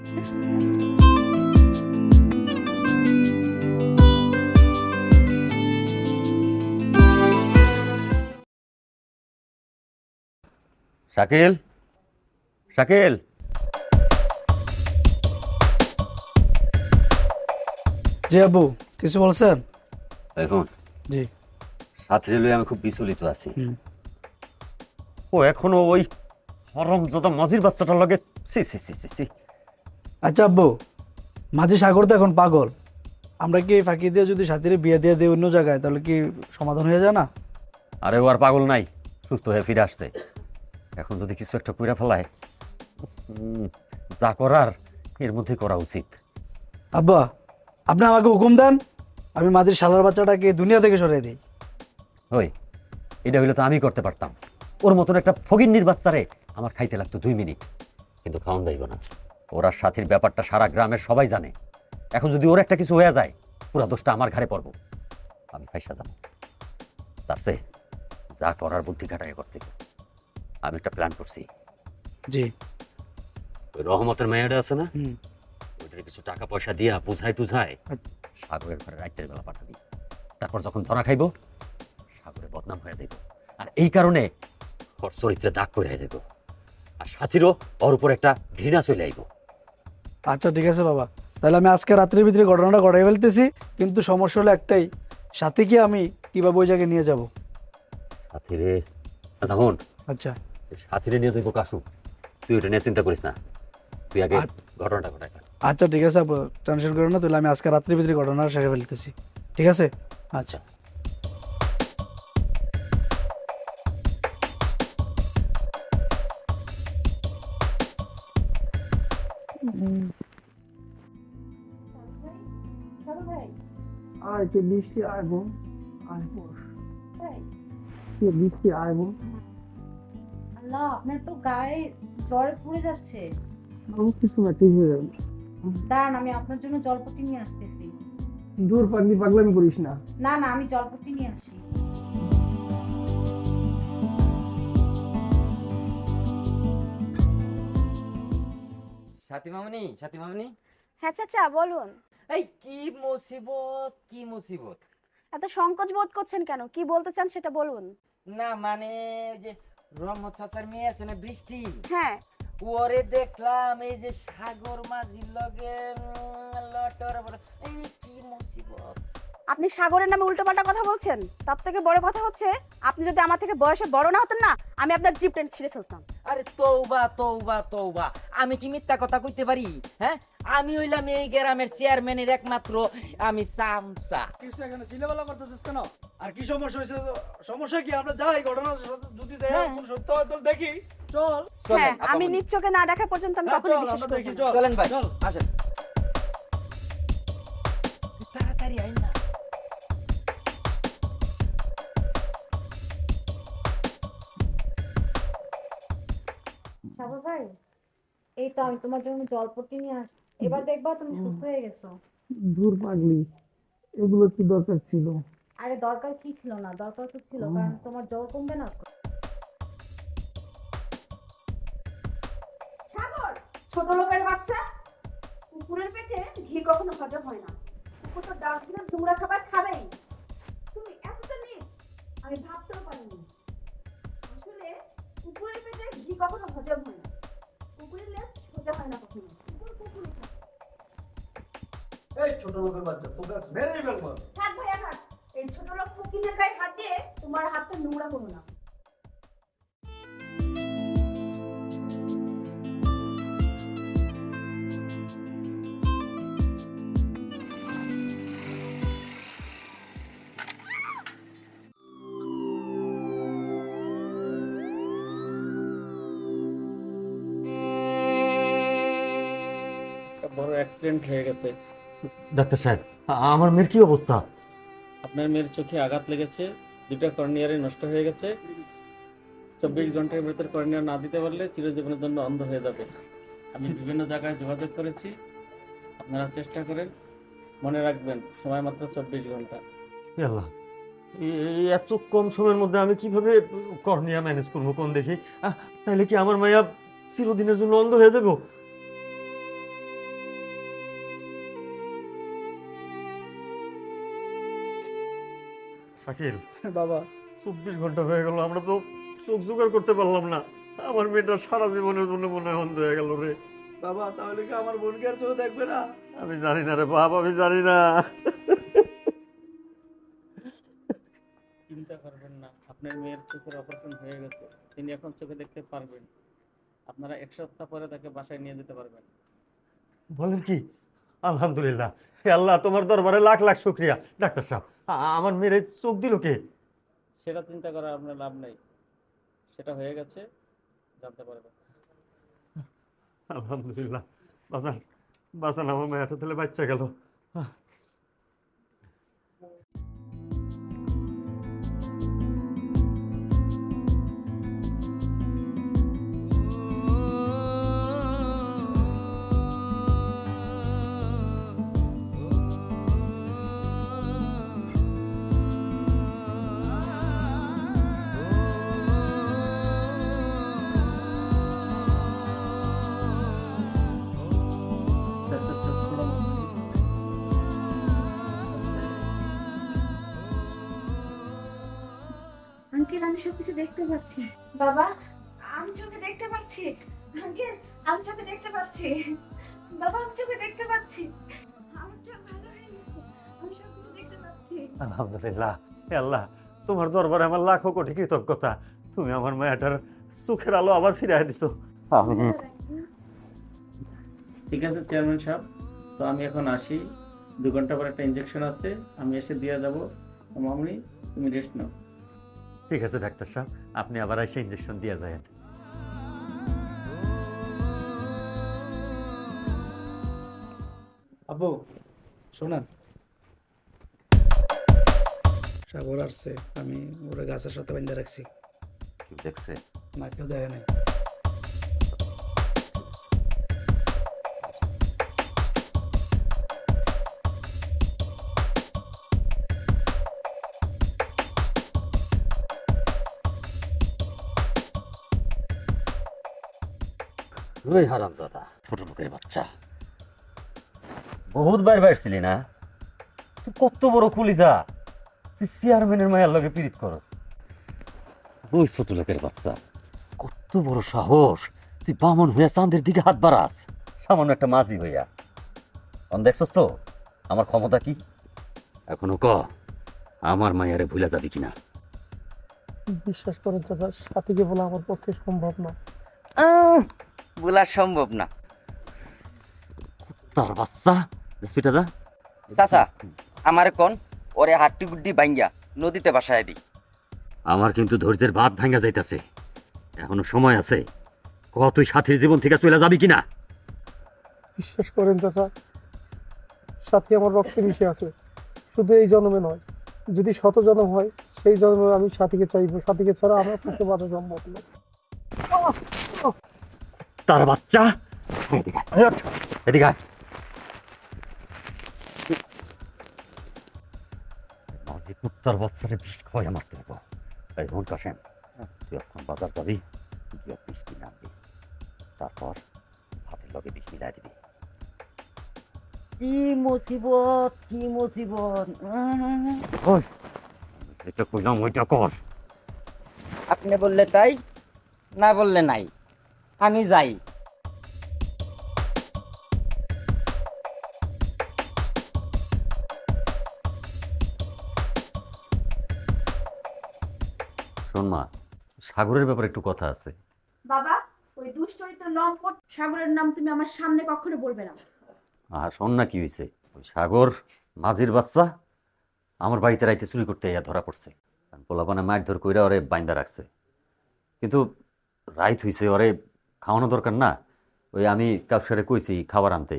শাকিল, শাকিল, জি আব্বু, কিছু বলছেন? এখন জি। সাথে লই আমি খুব বিচলিত আছি। হুম। ও এখনো ওই হরমজাদা মাঝির বাচ্চাটার লগে সি সি সি সি সি। আচ্ছা আব্বু, মাঝি সাগর তো এখন পাগল, আমরা কি ফাঁকি দিয়ে যদি সাথীরে বিয়ে দিয়ে দিই অন্য জায়গায়, তাহলে কি সমাধান হয়ে যায় না? আরে ও আর পাগল নাই, সুস্থ হয়ে ফিরে আসছে। এখন যদি কিছু একটা কইরা ফেলায়, যা করার এর মধ্যে করা উচিত। আব্বা, আপনি আমাকে হুকুম দেন, আমি মাঝির শালার বাচ্চাটাকে দুনিয়া থেকে সরিয়ে দিই। ওই এটা হইলে তো আমি করতে পারতাম। ওর মতন একটা ফকিন্নির বাচ্চারে আমার খাইতে লাগতো 2 মিনিট, কিন্তু খাওয়ান যাইব না। ওরা সাথীর ব্যাপারটা সারা গ্রামের সবাই জানে। এখন যদি ওর একটা কিছু হয়ে যায়, পুরো দোষটা আমার ঘাড়ে পড়বো, আমি ফাইসা যাবো। তার চেয়ে যা করার বুদ্ধি খাটাই করতে হবে। আমি একটা প্ল্যান করছি। জি। ওই রহমতের মেয়েটা আছে না, হুম। ওইটার কিছু টাকা পয়সা দিয়া বুঝাই টুঝায় সাগরের ঘরে রাইতের বেলা পাঠাবি। তারপর যখন ধরা খাইব, সাগরে বদনাম হয়ে যাইব, আর এই কারণে ওর চরিত্রে দাগ পড়ে যাইব, আর সাথীরও ওর উপর একটা ঘৃণা চলে আইব। আচ্ছা ঠিক আছে বাবা, তাহলে আমি আজকে রাত্রের ভিতরে ঘটনাটা ঘটাই ফেলতেছি, কিন্তু সমস্যা হলো একটাই, সাথীকে আমি কিভাবে ওই জায়গায় নিয়ে যাব? সাথীরে আচ্ছা হন, আচ্ছা সাথীরে নিয়ে যাইব কাশু, তুই ওটা নিয়ে চিন্তা করিস না, তুই আগে ঘটনাটা ঘটাই ফেল। আচ্ছা ঠিক আছে আপু, টেনশন করো না, তাহলে আমি আজকে রাত্রের ভিতরে ঘটনাটা সেরে ফেলতেছি, ঠিক আছে? আচ্ছা। আয় কে বৃষ্টি আইব, আইব কে বৃষ্টি আইব। আল্লাহ, আপনার তো গায়ে জ্বরে পুড়ে যাচ্ছে। আমার কিছু না, ঠিক হয়ে যাবে। দাঁড়ান, আমি আপনার জন্য জলপট্টি নিয়ে আসতেছি। দূর পাগলি, পাগলামি করিস না। না না, আমি জলপট্টি নিয়ে আসি। সাথী মামুনি, সাথী মামুনি। হ্যাঁ চাচা বলুন। এই কি মুসিবত, কি মুসিবত! এত সংকোচ বোধ করছেন কেন? কি বলতে চান সেটা বলুন। না মানে ওই যে রহমত চাচার মেয়ে আছে না বৃষ্টি, হ্যাঁ। ওরে দেখলাম এই যে সাগর মাঝির লগে লটর বড়। এই কি মুসিবত! আপনি সাগরের নামে উল্টোপাল্টা কথা বলছেন। তার থেকে বড় কথা হচ্ছে, আপনি যদি আমার থেকে বয়সে বড় না হতেন না, আমি আপনার জিপ টেনে ছিঁড়ে ফেলতাম। আরে তৌবা তৌবা তৌবা, আমি কি মিথ্যা কথা কইতে পারি? হ্যাঁ, আমি হইলাম এই গ্রামের চেয়ারম্যানের একমাত্র আমি চামচা। কিছু এখানে চিলেবেলা করতেছিস কেন? আর কি সমস্যা হয়েছে? সমস্যা কি? আমরা যাই, ঘটনা যদি সত্য হয় তাহলে দেখি। চল হ্যাঁ, আমি নিজ চোখে না দেখা পর্যন্ত আমি হ্যাঁ, কখনো চল, বিশ্বাস আমরা করব দেখি, না। চল। চলেন ভাই, চল। আসেন। তাড়াতাড়ি আইন না। সাগর ভাই, এই তো আমি তোমার জন্য জলপট্টি নিয়ে আসছি। এবার দেখবা তুমি সুস্থ হয়ে গেছো। দূর পাগলি, এগুলো কি দরকার ছিল? আরে দরকার কি ছিল না, দরকার তো ছিল, কারণ তোমার জ্বর কমবে না। সাগর, ছোট লোকের বাচ্চা, কুকুরের পেটে ঘি কখনো হজম হয় না। কুকুর তো ডাল দিলে তোমরা খাবার খাবেই। তুমি এতটা নিয়ে আমি ভাবতেও পারিনি। আসলে কুকুরের পেটে ঘি কখনো হজম হয় না। কুকুরের লেজ সোজা হয় না কখনো। কুকুর কুকুরই থাকে। এই ছোট লোকের বাচ্চা, তোকে মেরেই ফেলবো। থাক ভাইয়া থাক, এই ছোট লোক ফকিরের গায়ে হাত দিয়ে তোমার হাতটা নোংরা করো না। বড় অ্যাক্সিডেন্ট হয়ে গেছে। ডাক্তার সাহেব, আমার মেয়ের কি অবস্থা? আপনার মেয়ের চোখে আঘাত লেগেছে, দুটো কর্নিয়ারই নষ্ট হয়ে গেছে। 24 ঘন্টার ভিতর কর্নিয়া না দিতে পারলে চিরজীবনের জন্য অন্ধ হয়ে যাবে। আমি বিভিন্ন জায়গায় যোগাযোগ করেছি, আপনারা চেষ্টা করেন। মনে রাখবেন, সময় মাত্র 24 ঘন্টা। এ আল্লাহ, এই এত কম সময়ের মধ্যে আমি কিভাবে কর্নিয়া ম্যানেজ করবো কোন দেখি? তাহলে কি আমার মায়া চিরদিনের জন্য অন্ধ হয়ে যাবো? শাকিল বাবা, 24 ঘন্টা হয়ে গেল, আমরা তো চোখ জোগাড় করতে পারলাম না। আমার মেয়েটা সারা জীবনের জন্য মনে হয় অন্ধ হয়ে গেল রে। বাবা, তাহলে কি আমার বোনকে আর চোখে দেখবে না? আমি জানি না রে বাপ, আমি জানি না। চিন্তা করবেন না, আপনার মেয়ের চোখের অপারেশন হয়ে গেছে, তিনি এখন চোখে দেখতে পারবেন। আপনারা 1 সপ্তাহ পরে তাকে বাসায় নিয়ে যেতে পারবেন। বলেন কি? আলহামদুলিল্লাহ, হে আল্লাহ, তোমার দরবারে লাখ লাখ শুকরিয়া। ডাক্তার সাহেব, আমার মেয়ের চোখ দিল কে? সেটা চিন্তা করার আপনার লাভ নেই, সেটা হয়ে গেছে, জানতে পারবেন। আলহামদুলিল্লাহ, বাজান বাজান, আমার মেয়েটা তাহলে বাচ্চা গেল। আঙ্কেল, আমি সবকিছু দেখতে পাচ্ছি। বাবা, আমি চোখে দেখতে পাচ্ছি। আঙ্কেল, আমি চোখে দেখতে পাচ্ছি। বাবা, আমি চোখে দেখতে পাচ্ছি। আমার চোখ ভালো হয়ে গেছে, আমি সবকিছু দেখতে পাচ্ছি। আলহামদুলিল্লাহ, হে আল্লাহ, তোমার দরবারে আমার লাখো কোটি কৃতজ্ঞতা। তুমি আমার মেয়েটার চোখের আলো আবার ফিরিয়ে দিছো। আমি ঠিক আছে চেয়ারম্যান সাহেব, তো আমি এখন আসি। 2 ঘন্টা পর একটা ইনজেকশন আছে, আমি এসে দিয়ে যাবো। মামনি, তুমি রেস্ট নাও। ঠিক আছে ডাক্তার সাহেব, আপনি আবার এসে ইঞ্জেকশন দিয়ে যায়। আব্বু শোনেন, সাগর আসছে, আমি ওরা গাছের সাথে বেঁধে রাখছি। কেউ দেখছে? না, কেউ দেখে নাই। ওই হারামজাদা, ছোট লোকের বাচ্চা, বহুত বার বাইরছিলি না? তুই কত বড় কলিজা, তুই চেয়ারম্যানের মায়ের লগে পীড়িত কর। ওই ছোট লোকের বাচ্চা, কত বড় সাহস, তুই বামন হইয়া চাঁদের দিকে হাত বাড়াস, সামান্য একটা মাঝি হইয়া। দেখছস তো আমার ক্ষমতা কি? এখনো ক আমার মায়ারে ভুলে যাবি কিনা? বিশ্বাস করেন চাচা, সাথীকে বলা আমার পক্ষে সম্ভব না। বলা সম্ভব না। তার বাচ্চা হসপিটালে চাচা আমার কোন ওরে হাড্ডি গুড্ডি ভাঙ্গিয়া নদীতে ভাসায় দি। আমার কিন্তু ধৈর্যের বাঁধ ভাঙা যাইতাছে, এখনো সময় আছে। ক তুই সাথীর জীবন থেকে চলে যাবি কিনা? বিশ্বাস করেন চাচা, সাথী আমার রক্তে মিশে আছে, শুধু এই জন্মে নয়, যদি শত জন্ম হয় সেই জন্মে আমি সাথীকে চাইবো। সাথীকে ছাড়া আমার পক্ষে বাঁচা সম্ভব না। তার বাচ্চা এদিকে আয়। মাঝি কুত্তার বাচ্চারে বিষ খাওয়াই মারতে হবো। এই মন কাশেম, তুই এখন বাজার যাবি, গিয়ে বিষ কিনে আনবি, তারপর হাতের লগে বিষ মিলাই দিবি। কি মুসিবত, কি মুসিবত। যেটা কইলাম ওইটা কর। আপনি বললে তাই, না বললে নাই। আমি যাই। শোন মা, সাগরের ব্যাপারে একটু কথা আছে। বাবা, ওই দুশ্চরিত্র লম্পট সাগরের নাম তুমি আমার সামনে কখনো বলবে না। আর শোন না কি হয়েছে, ওই সাগর মাঝির বাচ্চা আমার বাড়িতে রাইতে চুরি করতে ইয়া ধরা পড়ছে। পোলাপানে মার ধর কইরা ওরে বাইন্দা রাখছে, কিন্তু রাইত হইছে, ওরে খাওয়ানো দরকার না। ওই আমি কাউসারে কইছি খাবার আনতে,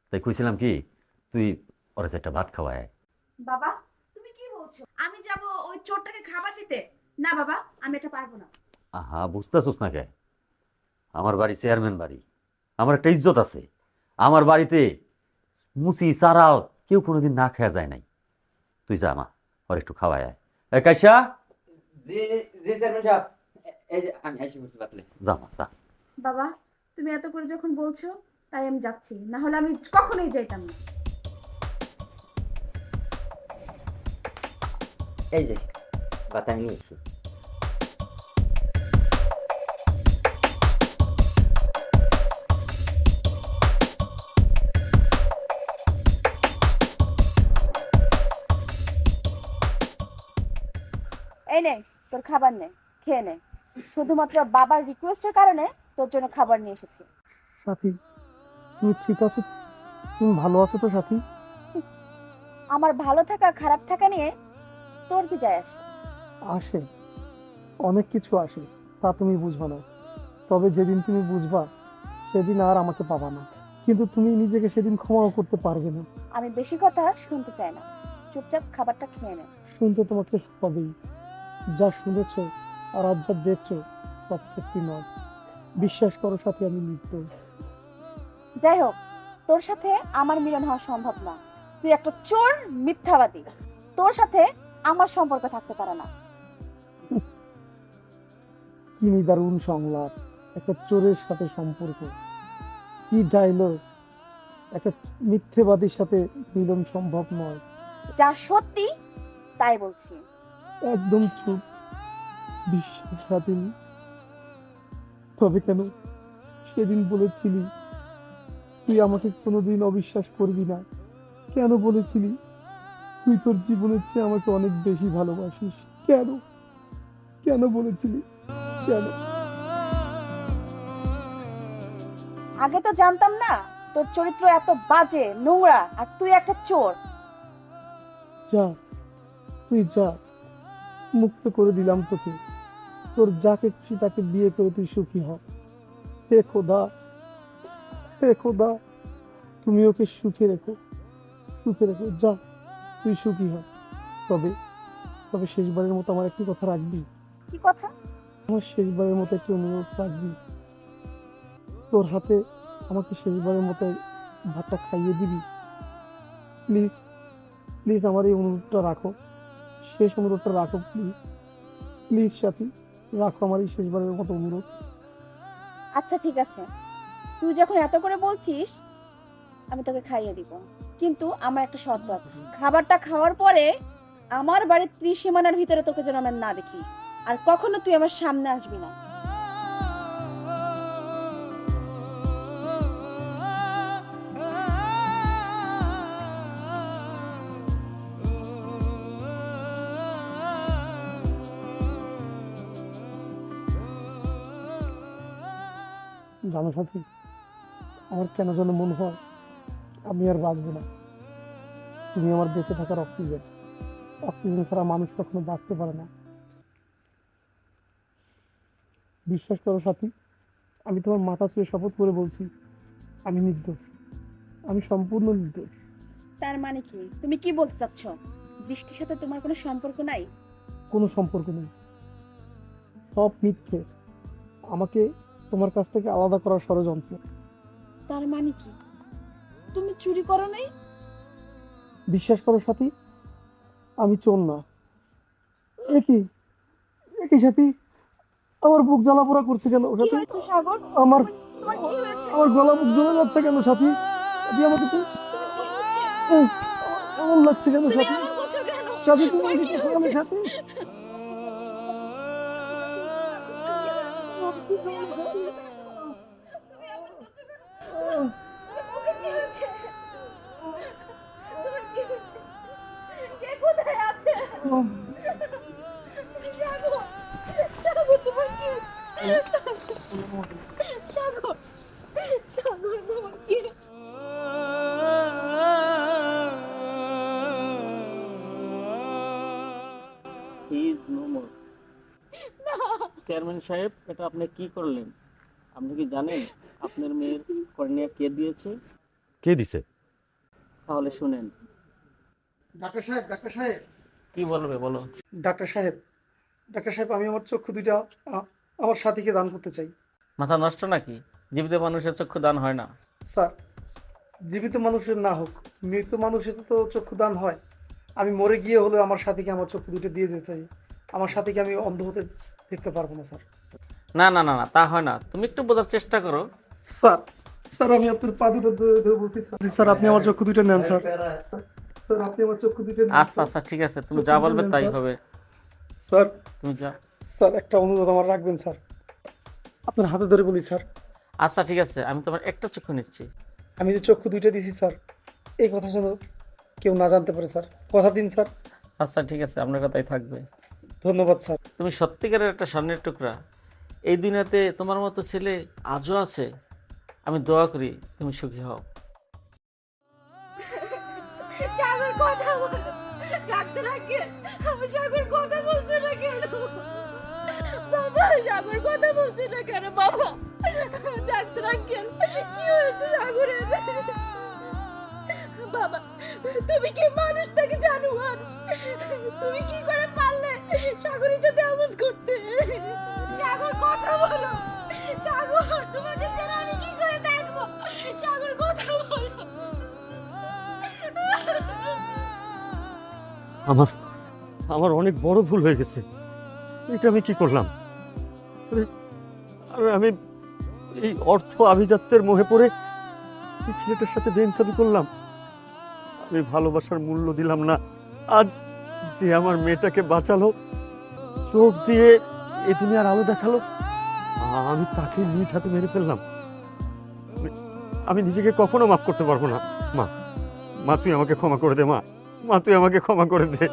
তাই কইছিলাম কি তুই ওরে একটা ভাত খাওয়ায়। বাবা, তুমি কি বলছো? আমি যাব ওই চোরটাকে খাবার দিতে? না বাবা, আমি এটা পারবো না। আহা, বুঝতেছোস না কে? আমার বাড়ি চেয়ারম্যান বাড়ি, আমার একটা ইজ্জত আছে। আমার বাড়িতে মুচি চারাও কেউ কোনোদিন না খাওয়া যায় নাই। তুই যা মা, ওর একটু খাওয়ায় আয়। এ কাইসা, জি জি চেয়ারম্যান সাহেব, এই যে আমি এসে বসে বাতলে। যা মা যা। বাবা, তুমি এত করে যখন বলছো তাই আমি যাচ্ছি, না হলে আমি কখনোই যাইতাম না। এই যে বাতা নিয়ে এসি। এই নে তোর খাবার, নে খেয়ে নে। শুধুমাত্র বাবার রিকোয়েস্টের কারণে তোর জন্য খাবার নিয়ে এসেছি। সাথী, তুমি ঠিক আছো? তুমি ভালো আছো তো সাথী? আমার ভালো থাকা খারাপ থাকা নিয়ে তোর কি যায় আসে? আসে, অনেক কিছু আসে, তা তুমি বুঝবা না। তবে যেদিন তুমি বুঝবা সেদিন আর আমাকে পাবা না, কিন্তু তুমি নিজেকে সেদিন ক্ষমাও করতে পারবে না। আমি বেশি কথা শুনতে চাই না, চুপচাপ খাবারটা খেয়ে নে। শুনতে তোমাকে হবেই, যা শুনেছ আর আজ যা দেখছো সব সত্যি নয়। বিশ্বাস করো সাথী, আমি নির্দোষ। যাই হোক, তোর সাথে আমার মিলন হওয়া সম্ভব না। তুই একটা চোর, মিথ্যাবাদী। তোর সাথে আমার সম্পর্ক থাকতে পারে না। কি নিদারুণ সংলাপ, একটা চোরের সাথে সম্পর্ক! কি ডায়লগ! একটা মিথ্যেবাদীর সাথে মিলন সম্ভব নয়। যা সত্যি তাই বলছি। একদম চুপ, বিশ্বাসঘাতিনী। তবে কেন সেদিন বলেছিলি তুই আমাকে কোনোদিন অবিশ্বাস করবি না? কেন বলেছিলি তুই তোর জীবনের চেয়ে আমাকে অনেক বেশি ভালোবাসিস? কেন কেন বলেছিলি? কেন? আগে তো জানতাম না তোর চরিত্র এত বাজে, নোংরা, আর তুই একটা চোর। যা, তুই যা, মুক্ত করে দিলাম তোকে। তোর যাকে খুশি তাকে বিয়ে করে তুই সুখী হ। হে খোদা, হে খোদা, তুমি ওকে সুখে রেখো, সুখে রেখো। যা, তুই সুখী হ। তবে তবে শেষবারের মতো আমার একটি কথা রাখবি? কি কথা? আমার শেষবারের মতো একটি অনুরোধ রাখবি। তোর হাতে আমাকে শেষবারের মতো ভাতটা খাইয়ে দিবি? প্লিজ প্লিজ, আমার এই অনুরোধটা রাখো, শেষ অনুরোধটা রাখো প্লিজ। প্লিজ সাথী, রাখো আমার এই শেষবারের মতো অনুরোধ। আচ্ছা ঠিক আছে, তুই যখন এত করে বলছিস আমি তোকে খাইয়ে দিব, কিন্তু আমার একটা শর্ত আছে। খাবারটা খাওয়ার পরে আমার বাড়ির ত্রিসীমানার ভিতরে তোকে যেন আমরা না দেখি, আর কখনো তুই আমার সামনে আসবি না। জানো সাথী, আমার কেন যেন মনে হয় আমি আর বাঁচবো না। তুমি আমার বেঁচে থাকার অক্সিজেন। অক্সিজেন ছাড়া মানুষ কখনো বাঁচতে পারে না। বিশ্বাস করো সাথী, আমি তোমার মাথা ছুঁয়ে শপথ করে বলছি, আমি নির্দোষ, আমি সম্পূর্ণ নির্দোষ। তার মানে কি তুমি কি বলতে চাচ্ছ? বৃষ্টির সাথে তোমার কোনো সম্পর্ক নাই? কোনো সম্পর্ক নেই, সব মিথ্যে, আমাকে তোমার কাছ থেকে আলাদা করার ষড়যন্ত্র। তার মানে কি তুমি চুরি করো নাই? বিশ্বাস করো সাথী, আমি চোর না। একই একই সাথী, আমার বুক জ্বালাপোড়া করছে কেন কি সাথী? হয়েছে সাগর? আমার তোমার কি হয়েছে? আমার গলা বুক জ্বলে যাচ্ছে কেন সাথী? সাথী আমাকে এমন লাগছে কেন তুমি সাথী? এমন করছো কেন? সাথী তুমি তোমার আমাকে কি কথা বলে হয়েছে? সাথী? তুমি এমন করছো কেন? তোমার মুখে কি হয়েছে? তোমার কি হয়েছে? কে কোথায় আছে? সাগর, সাগর তোমার কি হয়েছে? সাগর, সাগর তোমার কি হয়েছে? Is no more. চেয়ারম্যান সাহেব, এটা আপনি কি করলেন? আপনি কি জানেন আপনার মেয়ের কর্নিয়া কে দিয়েছে? কে দিছে? তাহলে শুনেন। ডাক্তার সাহেব, ডাক্তার সাহেব, কি বলবে বলো। ডাক্তার সাহেব, ডাক্তার সাহেব, আমি আমার চক্ষু দুইটা আমার সাথীকে দান করতে চাই। মাথা নষ্ট নাকি? জীবিত মানুষের চক্ষু দান হয় না। স্যার, জীবিত মানুষের না হোক, মৃত মানুষের তো চক্ষু দান হয়। আমি মরে গিয়ে হলেও আমার সাথীকে আমার চক্ষু দুটো দিয়ে যেতে চাই। আমার সাথীকে আমি অন্ধ হতে দেখতে পারবো না স্যার। না না না না, তা হয় না। তুমি একটু বোঝার চেষ্টা করো। স্যার, স্যার আমি আপনার পা দুটো ধরে বলছি স্যার। স্যার আপনি আমার চক্ষু দুটো নেন স্যার। স্যার আপনি আমার চক্ষু দুটো নেন। আচ্ছা আচ্ছা, ঠিক আছে, তুমি যা বলবে তাই হবে। স্যার, তুমি যা। স্যার একটা অনুরোধ আমার রাখবেন স্যার, আপনার হাতে ধরে বলি স্যার। আচ্ছা ঠিক আছে, আমি তোমার একটা চক্ষু নিচ্ছি। আমি যে চক্ষু দুইটা দিছি স্যার, এই কথা যেন কেউ না জানতে পারে স্যার। কথা দিন স্যার। আচ্ছা ঠিক আছে, আপনার কথাই থাকবে। ধন্যবাদ স্যার। তুমি সত্যিকারের একটা স্বর্ণের টুকরা। এই দুনিয়াতে তোমার মতো ছেলে আজও আছে। আমি দোয়া করি তুমি সুখী হও। সাগর কথা বলো। ডাক্তার আঙ্কেল, আমার সাগর কথা বলছে না কেন? বাবা, সাগর কথা বলছে না কেন বাবা? ডাক্তার আঙ্কেল, কি হয়েছে সাগরের? বাবা, তুমি কি মানুষটাকে জানোয়ার? তুমি কি করে পারলে সাগরের সাথে এমন করতে? সাগর কথা বলো। সাগর, তোমাকে ছাড়া আমি কি করে থাকবো? সাগর কথা বলো। আমার আমার অনেক বড় ভুল হয়ে গেছে। এটা আমি কি করলাম? আমি এই অর্থ আভিজাত্যের মোহে পড়ে এই ছেলেটার সাথে বেইনসাফি করলাম। আমি ভালোবাসার মূল্য দিলাম না। আজ যে আমার মেয়েটাকে বাঁচালো, চোখ দিয়ে এই দুনিয়ার আলো দেখালো, আমি তাকে নিজ হাতে মেরে ফেললাম। আমি নিজেকে কখনো মাফ করতে পারবো না। মা, মা তুই আমাকে ক্ষমা করে দে। মা, মা তুই আমাকে ক্ষমা করে দে।